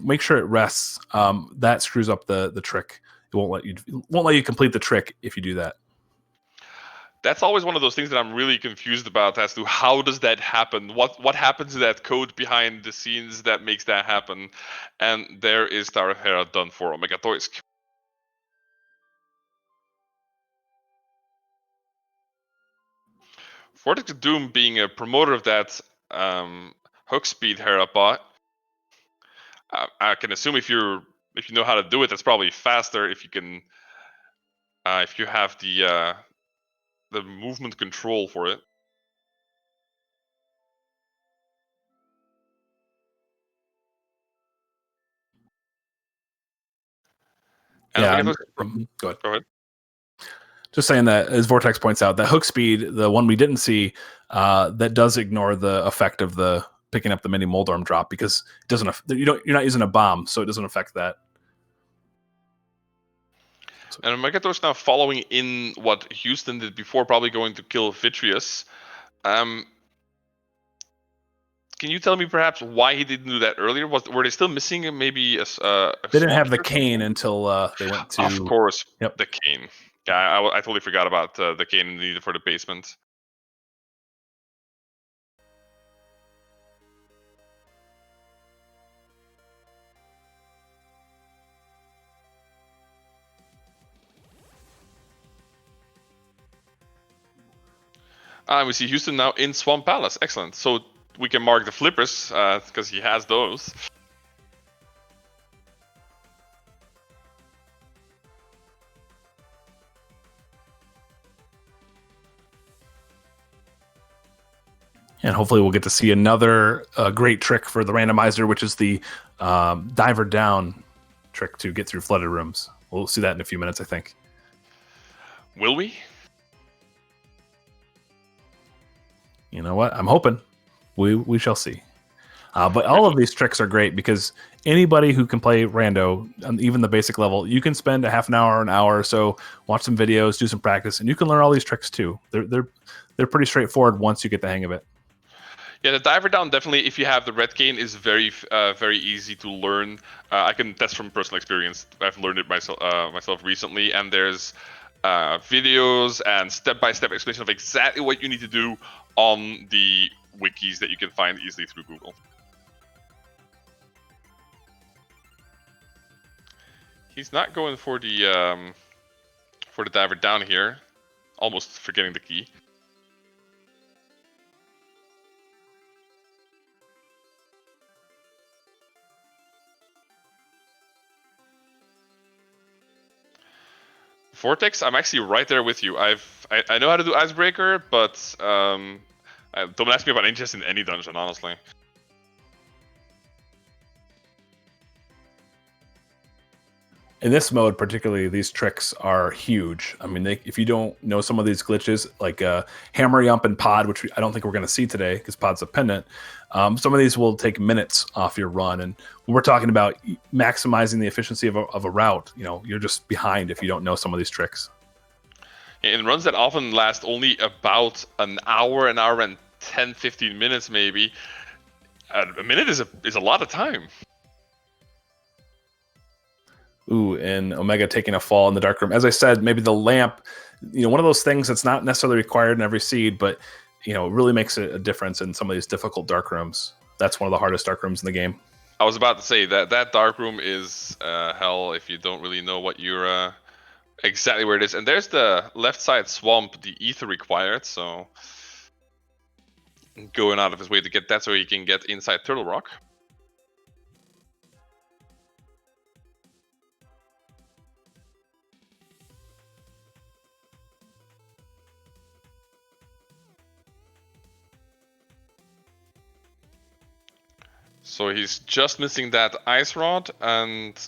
Speaker 2: Make sure it rests. That screws up the trick. It won't let you complete the trick if you do that.
Speaker 1: That's always one of those things that I'm really confused about as to how does that happen? What happens to that code behind the scenes that makes that happen? And there is Tower of Hera done for OmegAtoisk. Vortex of Doom being a promoter of that hook speed Hera bot, I can assume if you know how to do it, that's probably faster if you can if you have the movement control for it. And
Speaker 2: Yeah,
Speaker 1: go ahead.
Speaker 2: Just saying that, as Vortex points out, that hook speed, the one we didn't see, that does ignore the effect of the picking up the mini Moldorm drop because it doesn't. You're not using a bomb, so it doesn't affect that.
Speaker 1: And OmegAtoisk now following in what Houston did before, probably going to kill Vitreous. Can you tell me perhaps why he didn't do that earlier? Were they still missing maybe a
Speaker 2: They didn't have the cane until they went to.
Speaker 1: Of course,
Speaker 2: yep.
Speaker 1: The cane. Yeah, I totally forgot about the cane needed for the basement. We see Houston now in Swamp Palace. Excellent. So we can mark the flippers because he has those.
Speaker 2: And hopefully we'll get to see another great trick for the randomizer, which is the diver down trick to get through flooded rooms. We'll see that in a few minutes, I think.
Speaker 1: Will we?
Speaker 2: You know what? I'm hoping. We shall see. But all of these tricks are great because anybody who can play rando, even the basic level, you can spend a half an hour, an hour or so, watch some videos, do some practice, and you can learn all these tricks too. They're pretty straightforward once you get the hang of it.
Speaker 1: Yeah, the diver down definitely, if you have the red cane, is very easy to learn. I can test from personal experience. I've learned it myself recently, and there's videos and step-by-step explanation of exactly what you need to do on the wikis that you can find easily through Google. He's not going for the diver down here. Almost forgetting the key. Vortex, I'm actually right there with you. I know how to do Icebreaker, but don't ask me about interest in any dungeon, honestly.
Speaker 2: In this mode, particularly, these tricks are huge. I mean, if you don't know some of these glitches, like Hammer Yump and Pod, which I don't think we're going to see today because Pod's a pendant, some of these will take minutes off your run. And when we're talking about maximizing the efficiency of a route, you're just behind if you don't know some of these tricks.
Speaker 1: In runs that often last only about an hour and 10, 15 minutes, maybe, a minute is a lot of time.
Speaker 2: Ooh, and Omega taking a fall in the dark room. As I said, maybe the lamp, one of those things that's not necessarily required in every seed, but really makes a difference in some of these difficult dark rooms. That's one of the hardest dark rooms in the game.
Speaker 1: I was about to say that dark room is hell if you don't really know what you're exactly where it is. And there's the left side swamp, the ether required, so going out of his way to get that so he can get inside Turtle Rock. So he's just missing that ice rod, and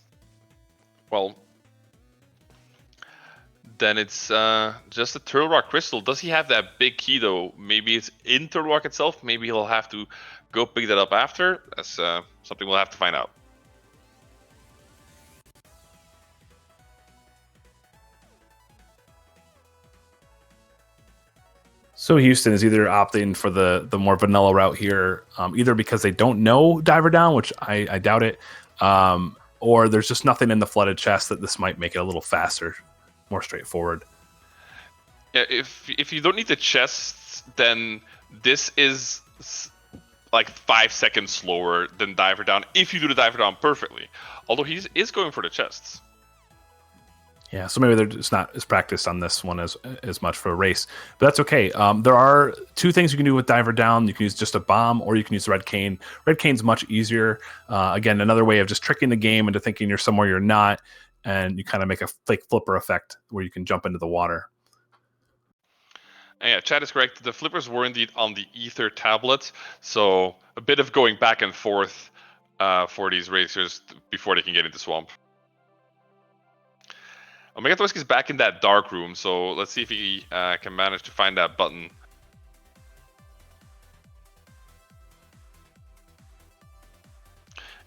Speaker 1: well, then it's just a Turtle Rock crystal. Does he have that big key though? Maybe it's in Turtle Rock itself. Maybe he'll have to go pick that up after. That's something we'll have to find out.
Speaker 2: So Houston is either opting for the more vanilla route here, either because they don't know Diver Down, which I doubt it, or there's just nothing in the flooded chest that this might make it a little faster, more straightforward.
Speaker 1: Yeah, if you don't need the chests, then this is like 5 seconds slower than Diver Down if you do the Diver Down perfectly. Although he is going for the chests.
Speaker 2: Yeah, so maybe they're just not as practiced on this one as much for a race, but that's okay. There are two things you can do with Diver Down. You can use just a bomb, or you can use the Red Cane. Red Cane's much easier. Again, another way of just tricking the game into thinking you're somewhere you're not, and you kind of make a fake flipper effect where you can jump into the water.
Speaker 1: And yeah, Chad is correct. The flippers were indeed on the Ether tablet, so a bit of going back and forth for these racers before they can get into Swamp. OmegAtoisk is back in that dark room, so let's see if he can manage to find that button.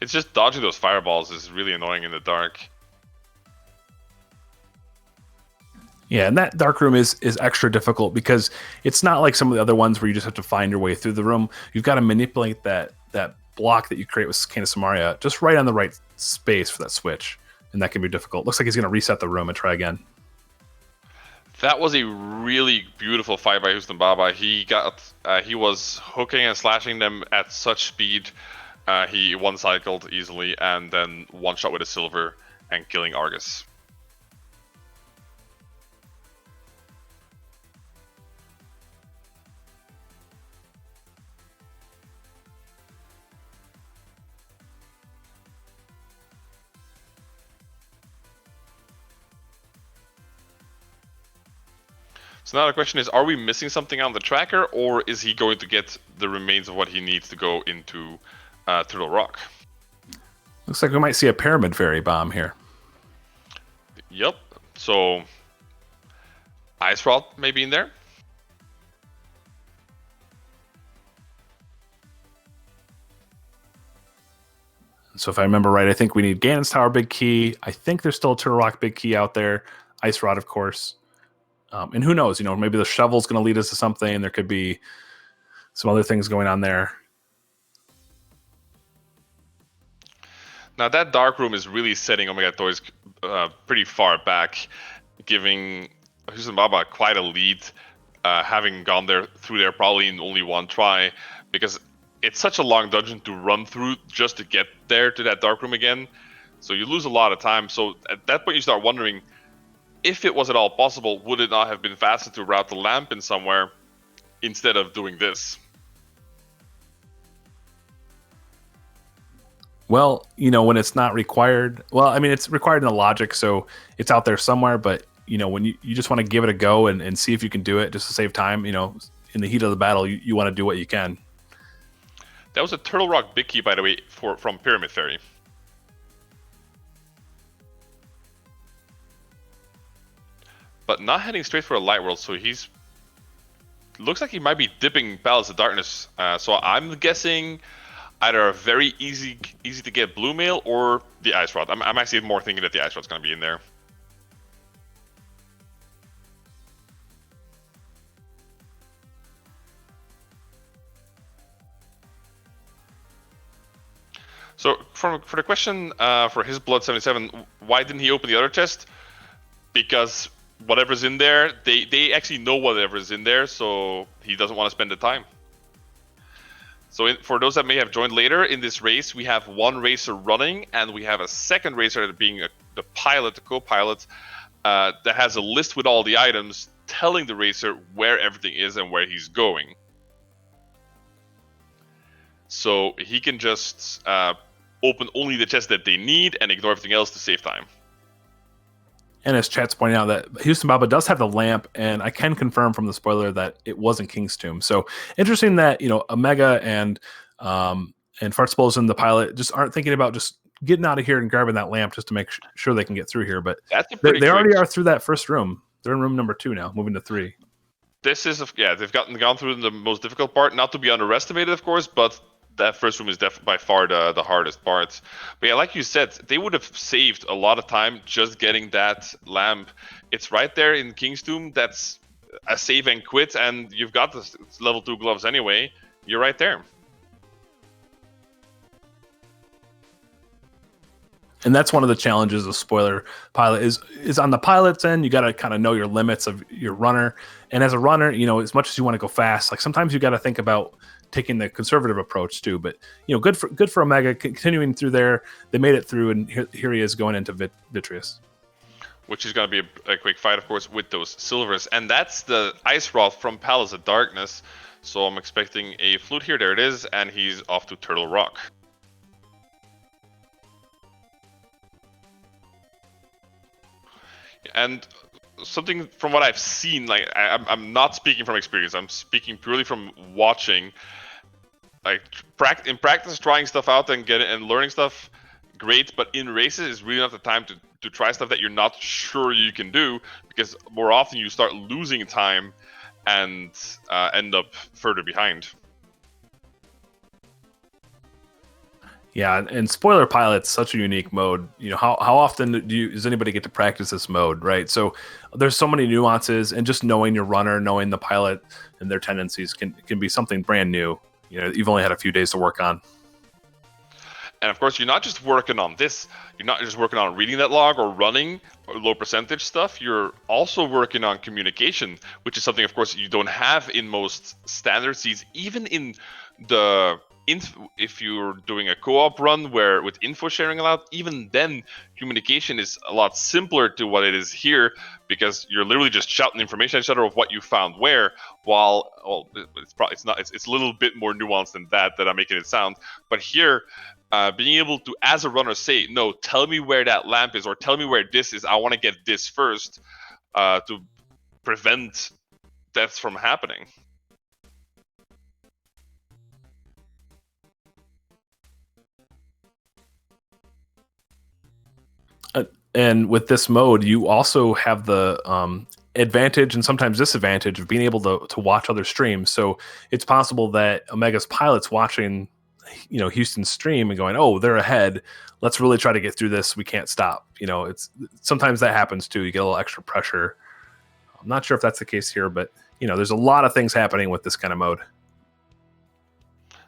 Speaker 1: It's just dodging those fireballs is really annoying in the dark.
Speaker 2: Yeah, and that dark room is extra difficult because it's not like some of the other ones where you just have to find your way through the room. You've got to manipulate that block that you create with Cane of Samaria just right on the right space for that switch, and that can be difficult. Looks like he's going to reset the room and try again.
Speaker 1: That was a really beautiful fight by HoustonBaba. He was hooking and slashing them at such speed. He one-cycled easily and then one-shot with a silver and killing Argus. So now the question is, are we missing something on the tracker, or is he going to get the remains of what he needs to go into Turtle Rock?
Speaker 2: Looks like we might see a Pyramid Fairy bomb here.
Speaker 1: Yep. So Ice Rod maybe in there.
Speaker 2: So if I remember right, I think we need Ganon's Tower big key. I think there's still a Turtle Rock big key out there. Ice Rod, of course. And who knows, maybe the shovel's going to lead us to something. There could be some other things going on there.
Speaker 1: Now that dark room is really setting OmegAtoisk pretty far back, giving HoustonBaba quite a lead, having gone through there probably in only one try, because it's such a long dungeon to run through just to get there to that dark room again. So you lose a lot of time. So at that point you start wondering, if it was at all possible, would it not have been faster to route the lamp in somewhere instead of doing this?
Speaker 2: Well, when it's not required, it's required in the logic, so it's out there somewhere, but, when you just want to give it a go and see if you can do it just to save time, in the heat of the battle, you want to do what you can.
Speaker 1: That was a Turtle Rock big key, by the way, from Pyramid Fairy. But not heading straight for a light world, so looks like he might be dipping Palace of Darkness. So I'm guessing either a very easy to get blue mail or the Ice Rod. I'm actually more thinking that the Ice Rod's going to be in there. So for the question for his Blood 77, Why didn't he open the other chest? Because whatever's in there, they actually know whatever's in there, so he doesn't want to spend the time. So for those that may have joined later, in this race, we have one racer running, and we have a second racer being the pilot, the co-pilot, that has a list with all the items, telling the racer where everything is and where he's going. So he can just open only the chests that they need and ignore everything else to save time.
Speaker 2: And as chat's pointing out, that HoustonBaba does have the lamp, and I can confirm from the spoiler that it wasn't King's Tomb. So interesting that Omega and Fartspoils and the pilot just aren't thinking about just getting out of here and grabbing that lamp just to make sure they can get through here. But they already are through that first room. They're in room number 2 now, moving to 3.
Speaker 1: This is they've gone through the most difficult part, not to be underestimated, of course, but that first room is by far the hardest part. But yeah, like you said, they would have saved a lot of time just getting that lamp. It's right there in King's Tomb. That's a save and quit, and you've got the level 2 gloves anyway. You're right there.
Speaker 2: And that's one of the challenges of spoiler pilot is on the pilot's end. You got to kind of know your limits of your runner. And as a runner, as much as you want to go fast, like sometimes you got to think about taking the conservative approach too. But good for Omega continuing through there. They made it through, and here he is going into Vitreous,
Speaker 1: which is going to be a quick fight, of course, with those silvers. And that's the Ice Rod from Palace of Darkness. So I'm expecting a flute here. There it is, and he's off to Turtle Rock. And something from what I've seen, like I'm not speaking from experience. I'm speaking purely from watching. Like in practice, trying stuff out and learning stuff, great. But in races, is really not the time to try stuff that you're not sure you can do, because more often you start losing time and end up further behind.
Speaker 2: Yeah, and spoiler pilot's such a unique mode. How often does anybody get to practice this mode, right? So there's so many nuances, and just knowing your runner, knowing the pilot and their tendencies can be something brand new. You've only had a few days to work on.
Speaker 1: And of course, you're not just working on this. You're not just working on reading that log or running or low percentage stuff. You're also working on communication, which is something, of course, you don't have in most standard seeds, even in the if you're doing a co-op run with info sharing allowed, even then communication is a lot simpler to what it is here, because you're literally just shouting information at each other of what you found where. It's a little bit more nuanced than that I'm making it sound. But here, being able to, as a runner, say, no, tell me where that lamp is, or tell me where this is, I want to get this first, to prevent deaths from happening.
Speaker 2: And with this mode, you also have the advantage and sometimes disadvantage of being able to watch other streams. So it's possible that Omega's pilot's watching, Houston's stream and going, "Oh, they're ahead. Let's really try to get through this. We can't stop." It's sometimes that happens too. You get a little extra pressure. I'm not sure if that's the case here, but there's a lot of things happening with this kind of mode.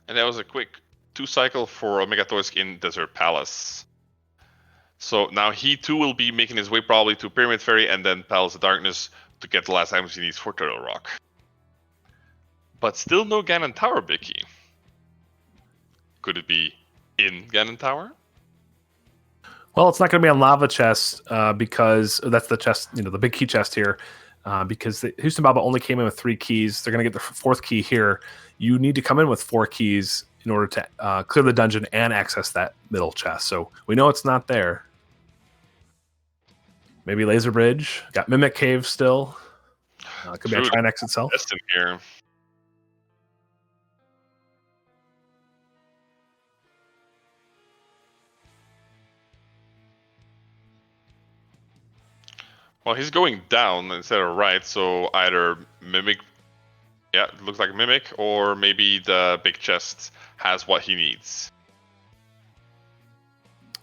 Speaker 1: And that was a quick 2-cycle for OmegAtoisk in Desert Palace. So now he too will be making his way probably to Pyramid Ferry and then Palace of Darkness to get the last items he needs for Turtle Rock. But still no Ganon Tower, Bicky. Could it be in Ganon Tower?
Speaker 2: Well, it's not going to be on Lava Chest because that's the chest, the big key chest here. Because HoustonBaba only came in with 3 keys. They're going to get the 4th key here. You need to come in with 4 keys in order to clear the dungeon and access that middle chest. So we know it's not there. Maybe Laser Bridge. Got Mimic Cave still. Could be a Trinex itself.
Speaker 1: That's in here. Well, he's going down instead of right, so either Mimic, it looks like Mimic, or maybe the big chest has what he needs.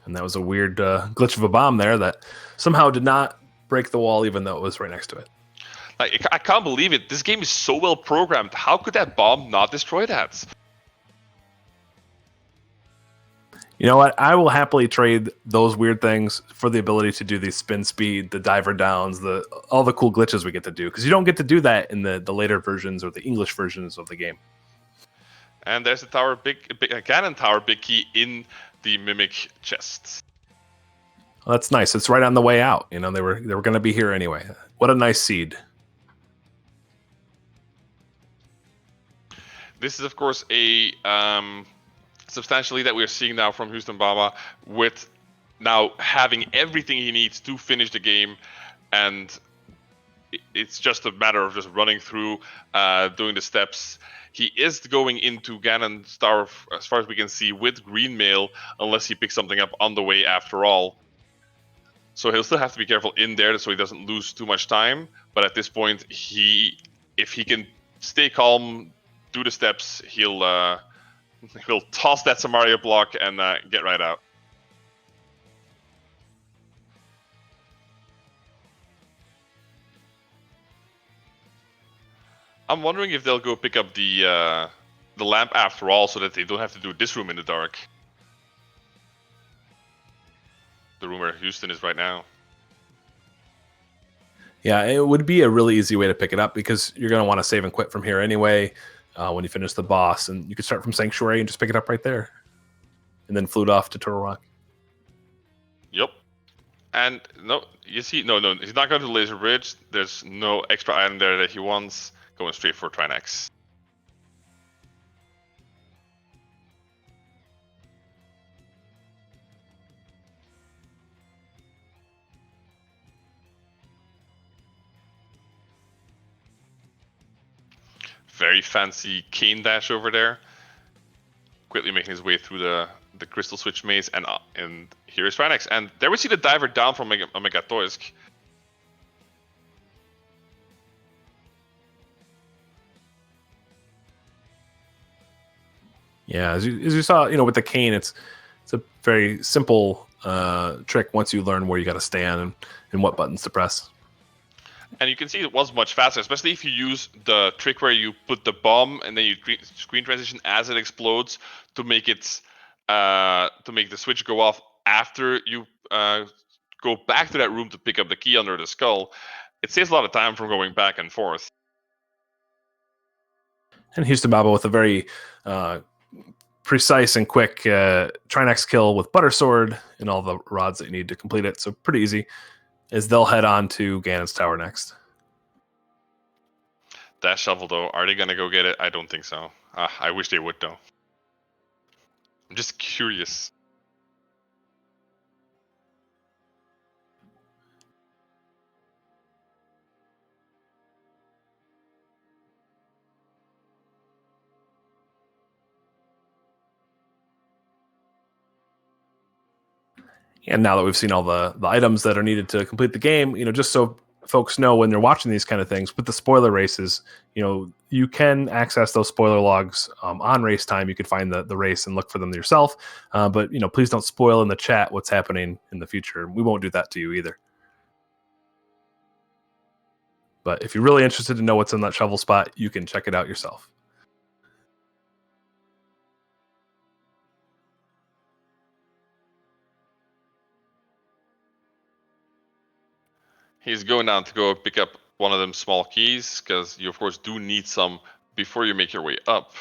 Speaker 2: And that was a weird glitch of a bomb there that somehow did not break the wall, even though it was right next to it.
Speaker 1: Like, I can't believe it. This game is so well programmed. How could that bomb not destroy that?
Speaker 2: You know what? I will happily trade those weird things for the ability to do the spin speed, the diver downs, all the cool glitches we get to do, because you don't get to do that in the later versions or the English versions of the game.
Speaker 1: And there's a tower, cannon tower big key in the Mimic chest.
Speaker 2: Well, that's nice. It's right on the way out. You know, they were going to be here anyway. What a nice seed.
Speaker 1: This is, of course, a substantial lead that we're seeing now from HoustonBaba, with now having everything he needs to finish the game, and it's just a matter of just running through, doing the steps. He is going into Ganon's Tower, as far as we can see, with green mail, unless he picks something up on the way after all. So he'll still have to be careful in there so he doesn't lose too much time. But at this point, if he can stay calm, do the steps, he'll toss that Samaria block and get right out. I'm wondering if they'll go pick up the lamp after all, so that they don't have to do this room in the dark. The room where Houston is right now.
Speaker 2: Yeah, it would be a really easy way to pick it up, because you're going to want to save and quit from here anyway when you finish the boss. And you could start from Sanctuary and just pick it up right there. And then flute off to Turtle Rock.
Speaker 1: Yep. And no, you see, no, he's not going to the Laser Bridge. There's no extra item there that he wants. Going straight for Trinex. Very fancy cane dash over there. Quickly making his way through the Crystal Switch maze, and here is Trinex. And there we see the diver down from OmegAtoisk.
Speaker 2: Yeah, as you saw, with the cane, it's a very simple trick once you learn where you got to stand and what buttons to press.
Speaker 1: And you can see it was much faster, especially if you use the trick where you put the bomb and then you screen transition as it explodes to make it to make the switch go off after you go back to that room to pick up the key under the skull. It saves a lot of time from going back and forth.
Speaker 2: And HoustonBaba with a very precise and quick Trinex kill with Butter Sword and all the rods that you need to complete it. So pretty easy, as they'll head on to Ganon's Tower next.
Speaker 1: That shovel, though, are they going to go get it? I don't think so. I wish they would, though. I'm just curious.
Speaker 2: And now that we've seen all the items that are needed to complete the game, just so folks know when they're watching these kind of things, with the spoiler races, you can access those spoiler logs on race time. You can find the race and look for them yourself. But please don't spoil in the chat what's happening in the future. We won't do that to you either. But if you're really interested to know what's in that shovel spot, you can check it out yourself.
Speaker 1: He's going down to go pick up one of them small keys, because you, of course, do need some before you make your way up.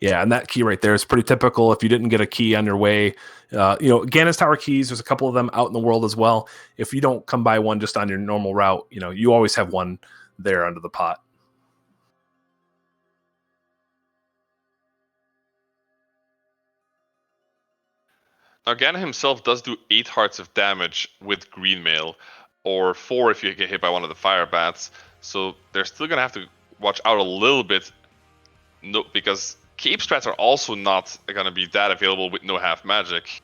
Speaker 2: Yeah, and that key right there is pretty typical. If you didn't get a key on your way, Ganon's Tower keys, there's a couple of them out in the world as well. If you don't come by one just on your normal route, you always have one there under the pot.
Speaker 1: Now, Ganon himself does do 8 hearts of damage with green mail, or 4 if you get hit by one of the fire bats. So they're still going to have to watch out a little bit, because cape strats are also not going to be that available with no half magic.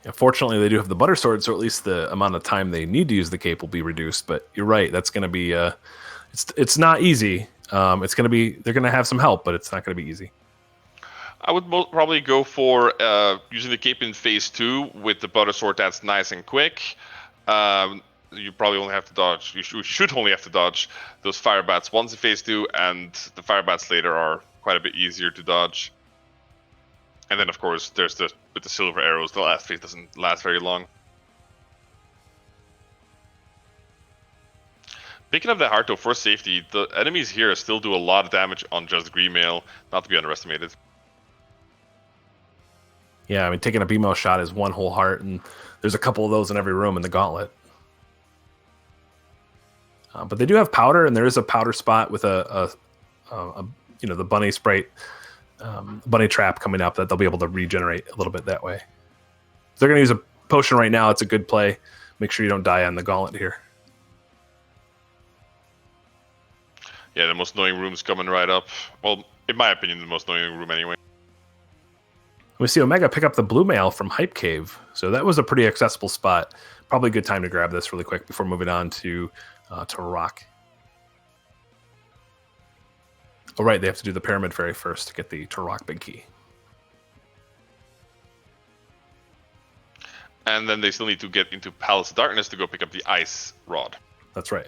Speaker 2: Yeah, fortunately, they do have the Butter Sword, so at least the amount of time they need to use the cape will be reduced. But you're right, that's going to be it's not easy. It's going to be, they're going to have some help, but it's not going to be easy.
Speaker 1: I would probably go for using the cape in phase 2 with the Butter Sword. That's nice and quick. you probably only have to dodge. You should only have to dodge those fire bats once in phase 2, and the fire bats later are quite a bit easier to dodge. And then, of course, there's with the silver arrows, the last phase doesn't last very long. Picking up that heart, though, for safety, the enemies here still do a lot of damage on just Greenmail, not to be underestimated.
Speaker 2: Yeah, I mean, taking a BMO shot is one whole heart, and there's a couple of those in every room in the gauntlet. But they do have powder, and there is a powder spot with a the bunny sprite, bunny trap coming up that they'll be able to regenerate a little bit that way. If they're going to use a potion right now, it's a good play. Make sure you don't die on the gauntlet here.
Speaker 1: Yeah, the most annoying room's coming right up. Well, in my opinion, the most annoying room anyway.
Speaker 2: We see Omega pick up the blue mail from Hype Cave, so that was a pretty accessible spot. Probably a good time to grab this really quick before moving on to Rock. Oh, right, they have to do the Pyramid Fairy first to get the Turok Big Key.
Speaker 1: And then they still need to get into Palace of Darkness to go pick up the Ice Rod.
Speaker 2: That's right.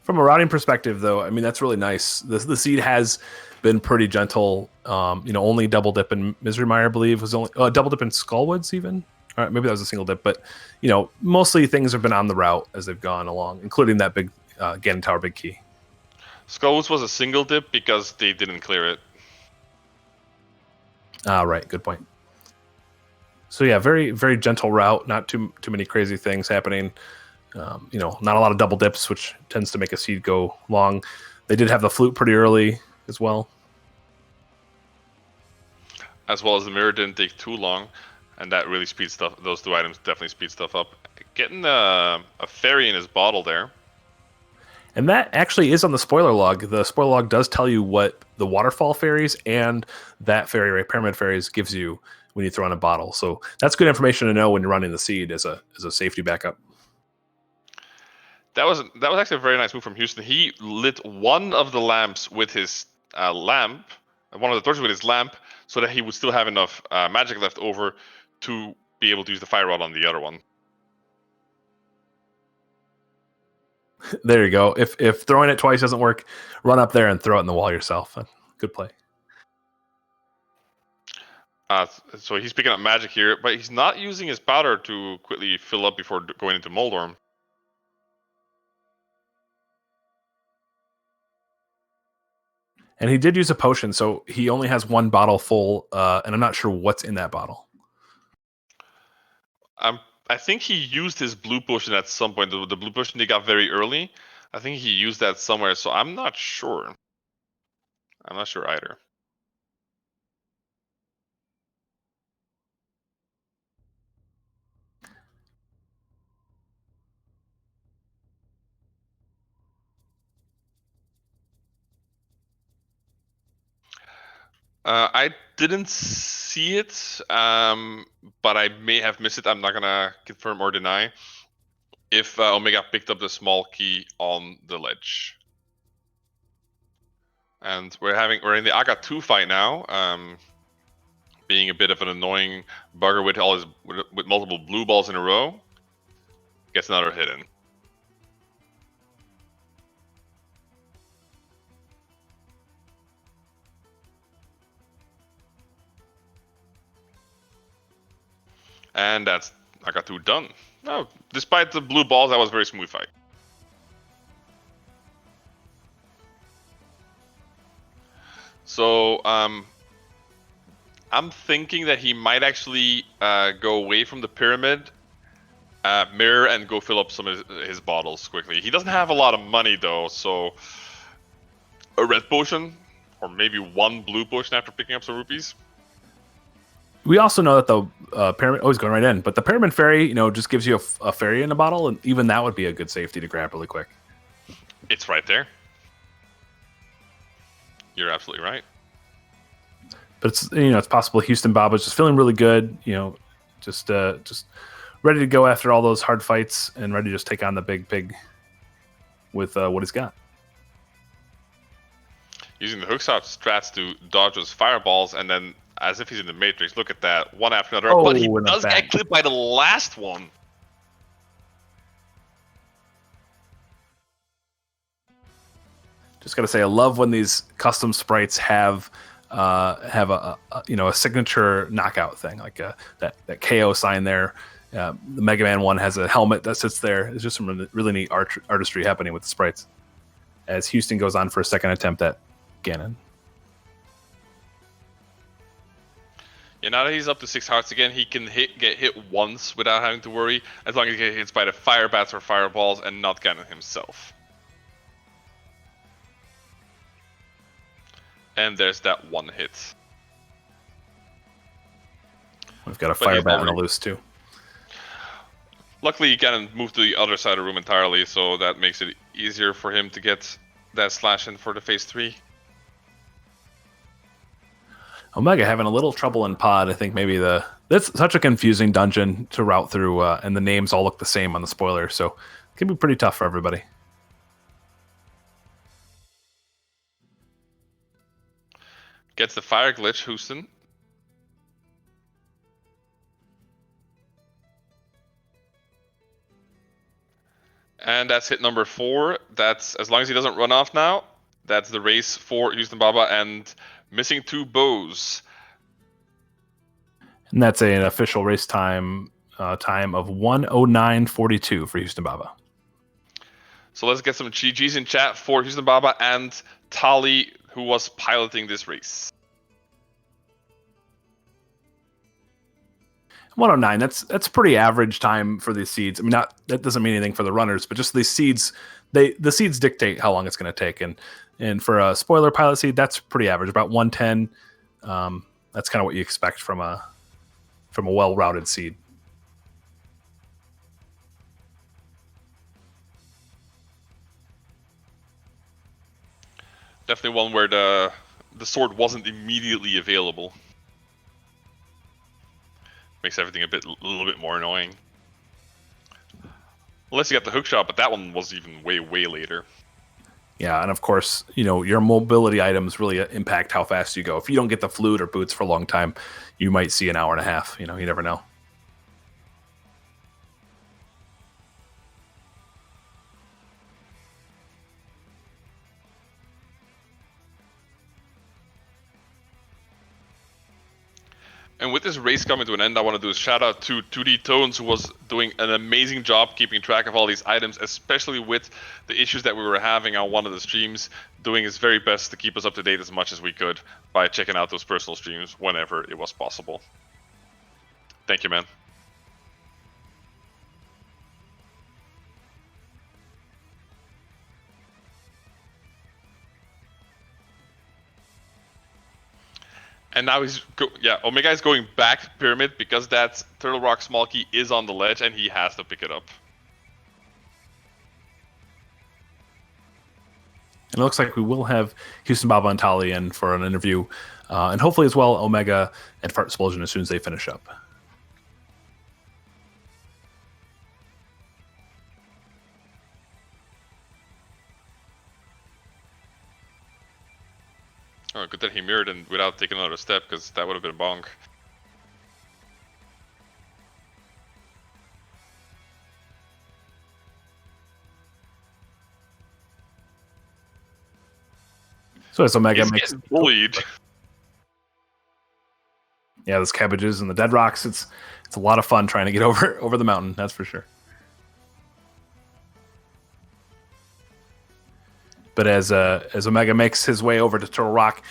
Speaker 2: From a routing perspective, though, I mean, that's really nice. The seed has been pretty gentle. Only double dip in Misery Mire, I believe, was only double dip in Skullwoods even. All right, maybe that was a single dip, but mostly things have been on the route as they've gone along, including that big Ganon Tower Big Key.
Speaker 1: Skullwoods was a single dip because they didn't clear it.
Speaker 2: Ah, right, good point. So yeah, very very gentle route. Not too many crazy things happening. Not a lot of double dips, which tends to make a seed go long. They did have the flute pretty early as well.
Speaker 1: As well as the mirror didn't take too long, and that really speeds stuff. Those two items definitely speed stuff up. Getting a fairy in his bottle there.
Speaker 2: And that actually is on the spoiler log. The spoiler log does tell you what the waterfall fairies and that fairy, right, Pyramid Fairies, gives you when you throw in a bottle. So that's good information to know when you're running the seed as a safety backup.
Speaker 1: That was actually a very nice move from Houston. He lit one of the lamps with his lamp, one of the torches with his lamp, so that he would still have enough magic left over to be able to use the fire rod on the other one.
Speaker 2: There you go. If throwing it twice doesn't work, run up there and throw it in the wall yourself. Good play.
Speaker 1: So he's picking up magic here, but he's not using his powder to quickly fill up before going into Moldorm.
Speaker 2: And he did use a potion, so he only has one bottle full, and I'm not sure what's in that bottle.
Speaker 1: I think he used his blue potion at some point. The blue potion he got very early. I think he used that somewhere, so I'm not sure. I'm not sure either. I didn't see it, but I may have missed it. I'm not gonna confirm or deny if Omega picked up the small key on the ledge. And we're in the Aga 2 fight now, being a bit of an annoying bugger with multiple blue balls in a row. Gets another hit in. And that's Aga 2 done. No, despite the blue balls, that was a very smooth fight. So I'm thinking that he might actually go away from the pyramid, mirror, and go fill up some of his bottles quickly. He doesn't have a lot of money though, so a red potion or maybe one blue potion after picking up some rupees.
Speaker 2: We also know that the pyramid always going right in, but the Pyramid Fairy, just gives you a fairy in a bottle, and even that would be a good safety to grab really quick.
Speaker 1: It's right there. You're absolutely right.
Speaker 2: But it's possible HoustonBaba just feeling really good, just ready to go after all those hard fights and ready to just take on the big pig with what he's got.
Speaker 1: Using the hookshot strats to dodge those fireballs, and then as if he's in the Matrix, look at that, one after another.
Speaker 2: Oh,
Speaker 1: but he
Speaker 2: in the
Speaker 1: does
Speaker 2: back.
Speaker 1: get clipped by the last one.
Speaker 2: Just gotta say, I love when these custom sprites have a signature knockout thing, like that KO sign there. The Mega Man one has a helmet that sits there. It's just some really neat artistry happening with the sprites. As Houston goes on for a second attempt at Ganon.
Speaker 1: Yeah, now that he's up to 6 hearts again, he can get hit once without having to worry, as long as he gets hit by the fire bats or fireballs and not Ganon himself. And there's that one hit.
Speaker 2: We've got a fire bat on the loose too.
Speaker 1: Luckily, Ganon moved to the other side of the room entirely, so that makes it easier for him to get that slash in for the phase 3.
Speaker 2: Omega having a little trouble in pod. I think maybe that's such a confusing dungeon to route through, and the names all look the same on the spoiler, so it can be pretty tough for everybody.
Speaker 1: Gets the fire glitch, Houston. And that's hit number 4. That's, as long as he doesn't run off now, that's the race for HoustonBaba, and missing 2 bows.
Speaker 2: And that's an official race time of 1:09:42 for HoustonBaba.
Speaker 1: So let's get some GGs in chat for HoustonBaba and Tali, who was piloting this race.
Speaker 2: 1:09. That's pretty average time for these seeds. I mean, that doesn't mean anything for the runners, but just these seeds, the seeds dictate how long it's going to take. And for a spoiler pilot seed, that's pretty average, about 1:10. That's kind of what you expect from a well-routed seed.
Speaker 1: Definitely one where the sword wasn't immediately available. Makes everything a little bit more annoying. Unless you got the hook shot, but that one was even way, way later.
Speaker 2: Yeah, and of course, your mobility items really impact how fast you go. If you don't get the flute or boots for a long time, you might see an hour and a half. You never know.
Speaker 1: And with this race coming to an end, I want to do a shout out to 2D Tones, who was doing an amazing job keeping track of all these items, especially with the issues that we were having on one of the streams, doing his very best to keep us up to date as much as we could by checking out those personal streams whenever it was possible. Thank you, man. And now Omega is going back pyramid because that Turtle Rock small key is on the ledge and he has to pick it up.
Speaker 2: And it looks like we will have HoustonBaba and Tali in for an interview, and hopefully as well Omega and Fart Explosion as soon as they finish up.
Speaker 1: Oh, good that he mirrored and without taking another step, because that would have been bonk.
Speaker 2: So as Omega
Speaker 1: He's
Speaker 2: makes
Speaker 1: getting bullied.
Speaker 2: Yeah, those cabbages and the dead rocks, it's a lot of fun trying to get over the mountain, that's for sure. But as Omega makes his way over to Turtle Rock,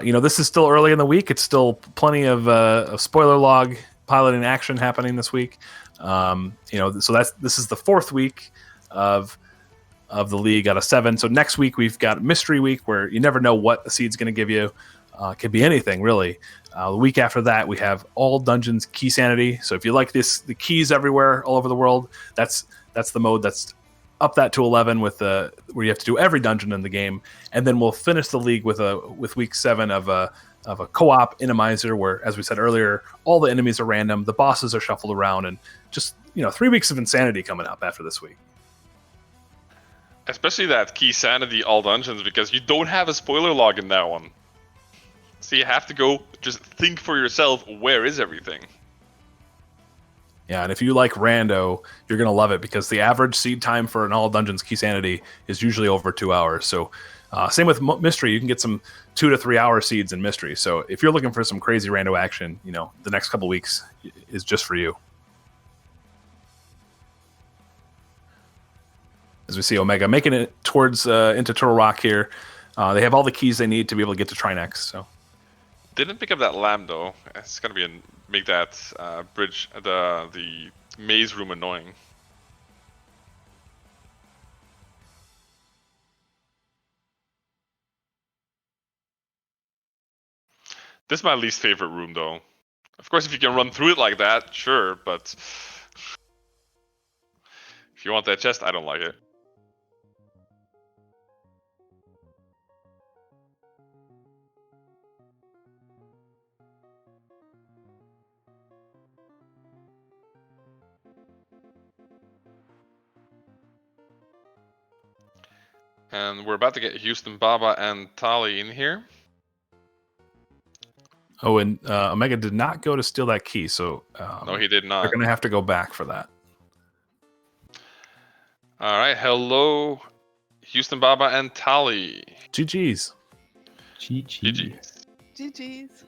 Speaker 2: this is still early in the week. It's still plenty of spoiler log piloting action happening this week. So this is the 4th week of the league out of 7. So next week we've got Mystery Week, where you never know what a seed's going to give you. Could be anything really. The week after that we have all dungeons key sanity. So if you like the keys everywhere all over the world, that's the mode that's up that to 11 with where you have to do every dungeon in the game, and then we'll finish the league with week 7 of a co-op Inamizer, where, as we said earlier, all the enemies are random, the bosses are shuffled around, and just 3 weeks of insanity coming up after this week.
Speaker 1: Especially that key sanity all dungeons, because you don't have a spoiler log in that one. So you have to go just think for yourself, where is everything?
Speaker 2: Yeah, and if you like rando, you're going to love it because the average seed time for an all dungeons key sanity is usually over 2 hours. So same with mystery, you can get some 2 to 3 hour seeds in mystery. So if you're looking for some crazy rando action, the next couple weeks is just for you. As we see Omega making it towards into Turtle Rock here. They have all the keys they need to be able to get to Trinex. So
Speaker 1: didn't pick up that lamp though. It's gonna be make that bridge, the maze room annoying. This is my least favorite room though. Of course, if you can run through it like that, sure, but if you want that chest, I don't like it. And we're about to get HoustonBaba and Tali in here.
Speaker 2: Oh, and Omega did not go to steal that key, so
Speaker 1: no, he did not.
Speaker 2: They're going to have to go back for that.
Speaker 1: All right, hello, HoustonBaba and Tali.
Speaker 2: GG's.
Speaker 3: GG's.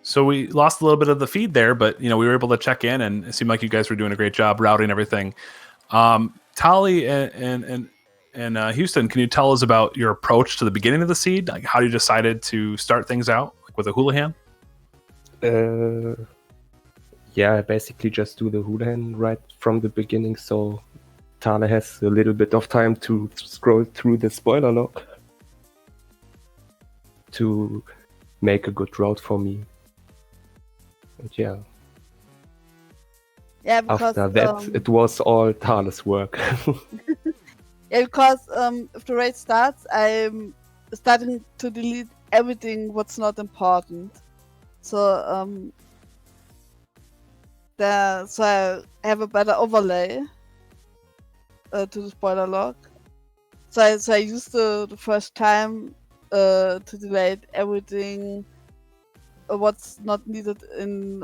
Speaker 2: So we lost a little bit of the feed there, but we were able to check in, and it seemed like you guys were doing a great job routing everything. Tali and Houston, can you tell us about your approach to the beginning of the seed? Like how you decided to start things out, like with a houlihan?
Speaker 4: Yeah, I basically just do the houlihan right from the beginning, so Tali has a little bit of time to scroll through the spoiler log to make a good route for me. And yeah.
Speaker 3: Yeah, because
Speaker 4: after that, it was all Tali's work.
Speaker 3: Yeah, because if the raid starts, I'm starting to delete everything what's not important. So so I have a better overlay to the spoiler log. So I used the first time to delete everything what's not needed in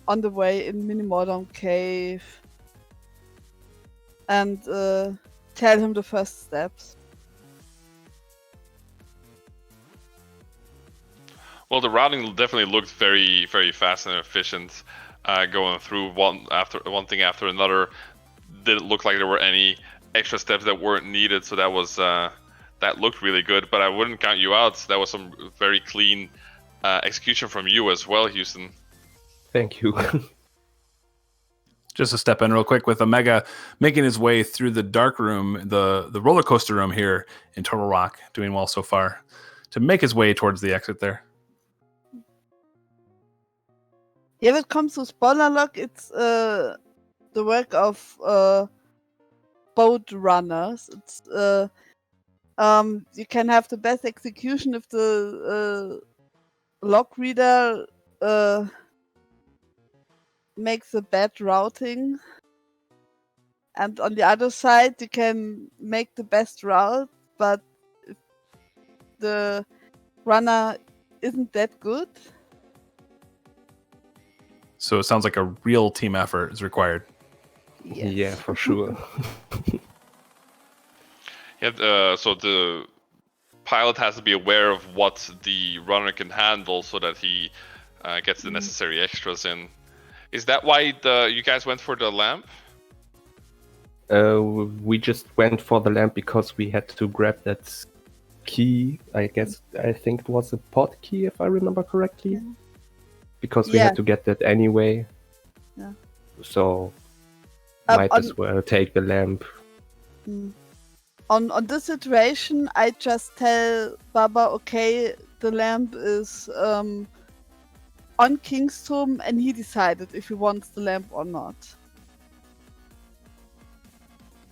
Speaker 3: on the way in Minimodern Cave, and tell him the first steps.
Speaker 1: Well, the routing definitely looked very, very fast and efficient, going through one thing after another. Didn't look like there were any extra steps that weren't needed, so that was that looked really good. But I wouldn't count you out. That was some very clean execution from you as well, Houston.
Speaker 4: Thank you.
Speaker 2: Just to step in real quick with Omega making his way through the dark room, the roller coaster room here in Turtle Rock, doing well so far, to make his way towards the exit there.
Speaker 3: Yeah, when it comes to spoiler log, it's the work of boat runners. It's you can have the best execution if the log reader makes a bad routing, and on the other side you can make the best route, but if the runner isn't that good.
Speaker 2: So it sounds like a real team effort is required.
Speaker 3: Yes.
Speaker 4: Yeah, for sure.
Speaker 1: Yeah, so the pilot has to be aware of what the runner can handle so that he gets the necessary extras in. Is that why you guys went for the lamp?
Speaker 4: We just went for the lamp because we had to grab that key. I think it was a pod key, if I remember correctly.
Speaker 3: Yeah.
Speaker 4: Because we had to get that anyway.
Speaker 3: Yeah.
Speaker 4: So might as well take the lamp.
Speaker 3: On this situation, I just tell Baba, okay, the lamp is on King's Tomb, and he decided if he wants the lamp or not.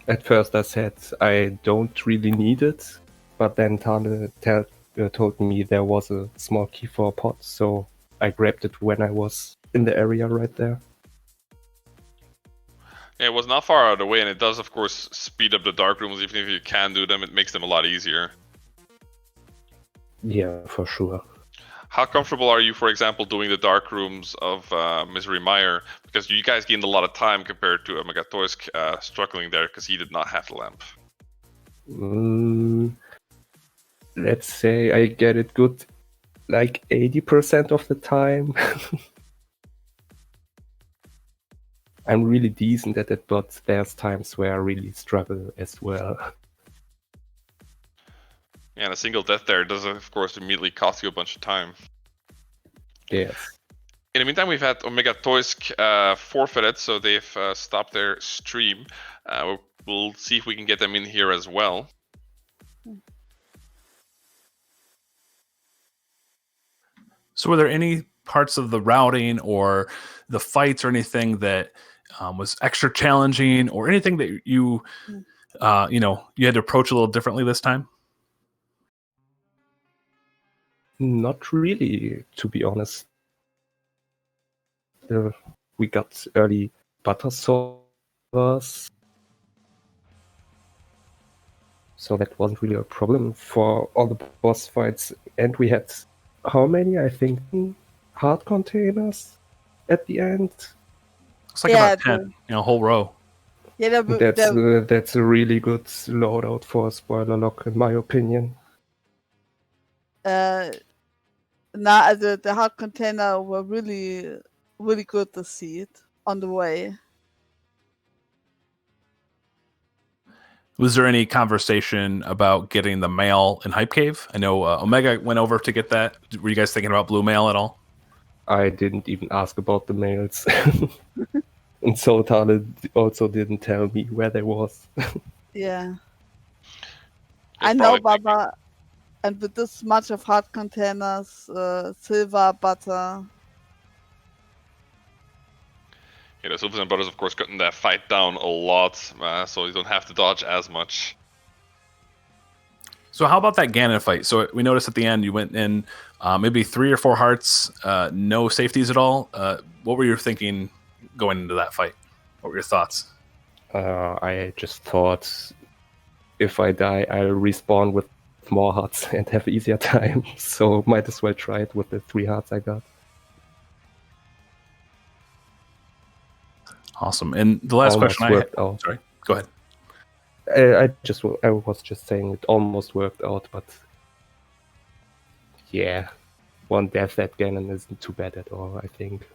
Speaker 4: At first I said I don't really need it, but then Tali told me there was a small key for a pod, so I grabbed it when I was in the area right there.
Speaker 1: Yeah, it was not far out of the way, and it does, of course, speed up the dark rooms. Even if you can do them, it makes them a lot easier.
Speaker 4: Yeah, for sure.
Speaker 1: How comfortable are you, for example, doing the dark rooms of Misery Meyer? Because you guys gained a lot of time compared to OmegAtoisk struggling there because he did not have the lamp.
Speaker 4: Let's say I get it good like 80% of the time. I'm really decent at it, but there's times where I really struggle as well.
Speaker 1: Yeah, and a single death there does, of course, immediately cost you a bunch of time.
Speaker 4: Yes.
Speaker 1: In the meantime, we've had OmegAtoisk forfeited, so they've stopped their stream. We'll see if we can get them in here as well.
Speaker 2: So were there any parts of the routing or the fights or anything that was extra challenging, or anything that you had to approach a little differently this time?
Speaker 4: Not really, to be honest. We got early butter servers, so that wasn't really a problem for all the boss fights. And we had, how many? I think hard containers at the end.
Speaker 2: It's like about 10, a whole row.
Speaker 3: Yeah,
Speaker 4: That's a really good loadout for a spoiler lock, in my opinion.
Speaker 3: the hard container were really, really good to see it on the way.
Speaker 2: Was there any conversation about getting the mail in Hype Cave? I know Omega went over to get that. Were you guys thinking about blue mail at all?
Speaker 4: I didn't even ask about the mails. And so Tale also didn't tell me where they was.
Speaker 3: Yeah. I know, Baba, and with this much of hard containers, silver, butter.
Speaker 1: Yeah, the Silvers and Butters, of course, cutting that fight down a lot, so you don't have to dodge as much.
Speaker 2: So how about that Ganon fight? So we noticed at the end you went in maybe 3 or 4 hearts, no safeties at all. What were you thinking going into that fight? What were your thoughts?
Speaker 4: I just thought if I die, I'll respawn with more hearts and have easier time. So might as well try it with the 3 hearts I got.
Speaker 2: Awesome. And the last question I had, sorry, go ahead.
Speaker 4: I was just saying it almost worked out, but yeah, 1 death at Ganon isn't too bad at all, I think.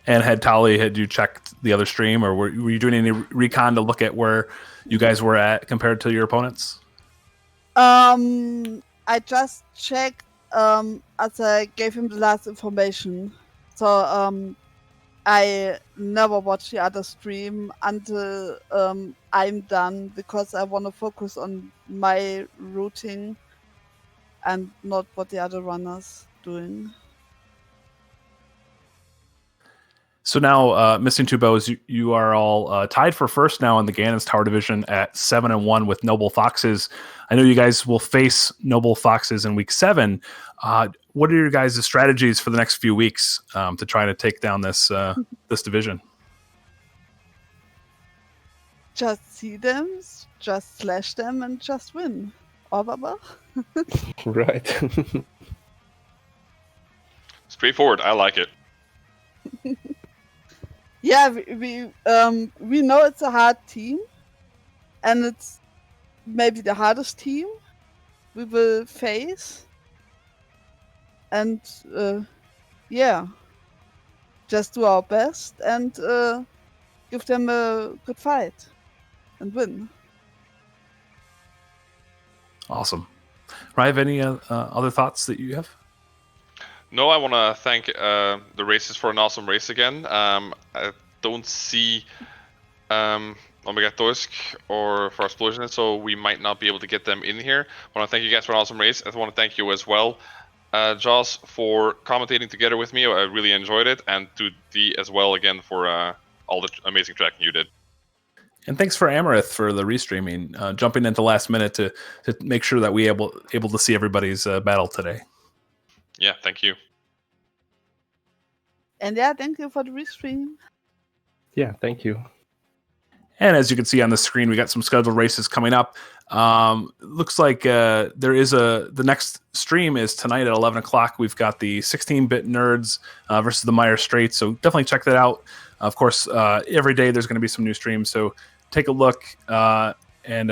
Speaker 2: And had you checked the other stream, or were you doing any recon to look at where you guys were at compared to your opponents?
Speaker 3: I just checked as I gave him the last information. So I never watch the other stream until I'm done, because I want to focus on my routing and not what the other runners doing.
Speaker 2: So now, Missing Two Bows, you are all tied for first now in the Ganon's Tower Division at 7-1 with Noble Foxes. I know you guys will face Noble Foxes in week 7. What are your guys' strategies for the next few weeks to try to take down this this division?
Speaker 3: Just see them, just slash them, and just win. Or Baba?
Speaker 4: Right.
Speaker 1: Straightforward. I like it.
Speaker 3: Yeah, we know it's a hard team, and it's maybe the hardest team we will face. And yeah, just do our best and give them a good fight and win.
Speaker 2: Awesome. Rive, any other thoughts that you have?
Speaker 1: No, I want to thank the races for an awesome race again. I don't see OmegAtoisk or for Explosion, so we might not be able to get them in here. I want to thank you guys for an awesome race. I want to thank you as well, Joss, for commentating together with me. I really enjoyed it, and to Dee as well again for all the amazing tracking you did.
Speaker 2: And thanks for Amarith for the restreaming, jumping into last minute to make sure that we able to see everybody's battle today.
Speaker 1: Yeah, thank you.
Speaker 3: And yeah, thank you for the restream.
Speaker 4: Yeah, thank you.
Speaker 2: And as you can see on the screen, we got some scheduled races coming up. Looks like there is the next stream is tonight at 11 o'clock. We've got the 16-bit nerds versus the Meyer Straits. So definitely check that out. Of course, every day there's going to be some new streams. So take a look. And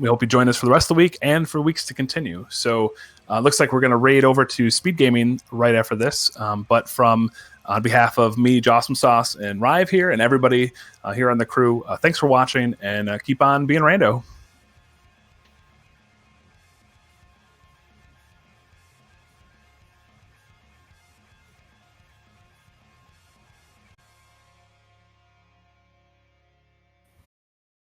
Speaker 2: we hope you join us for the rest of the week and for weeks to continue. So looks like we're going to raid over to Speed Gaming right after this. But from on behalf of me, Jossum Sauce, and Rive here, and everybody here on the crew, thanks for watching, and keep on being rando.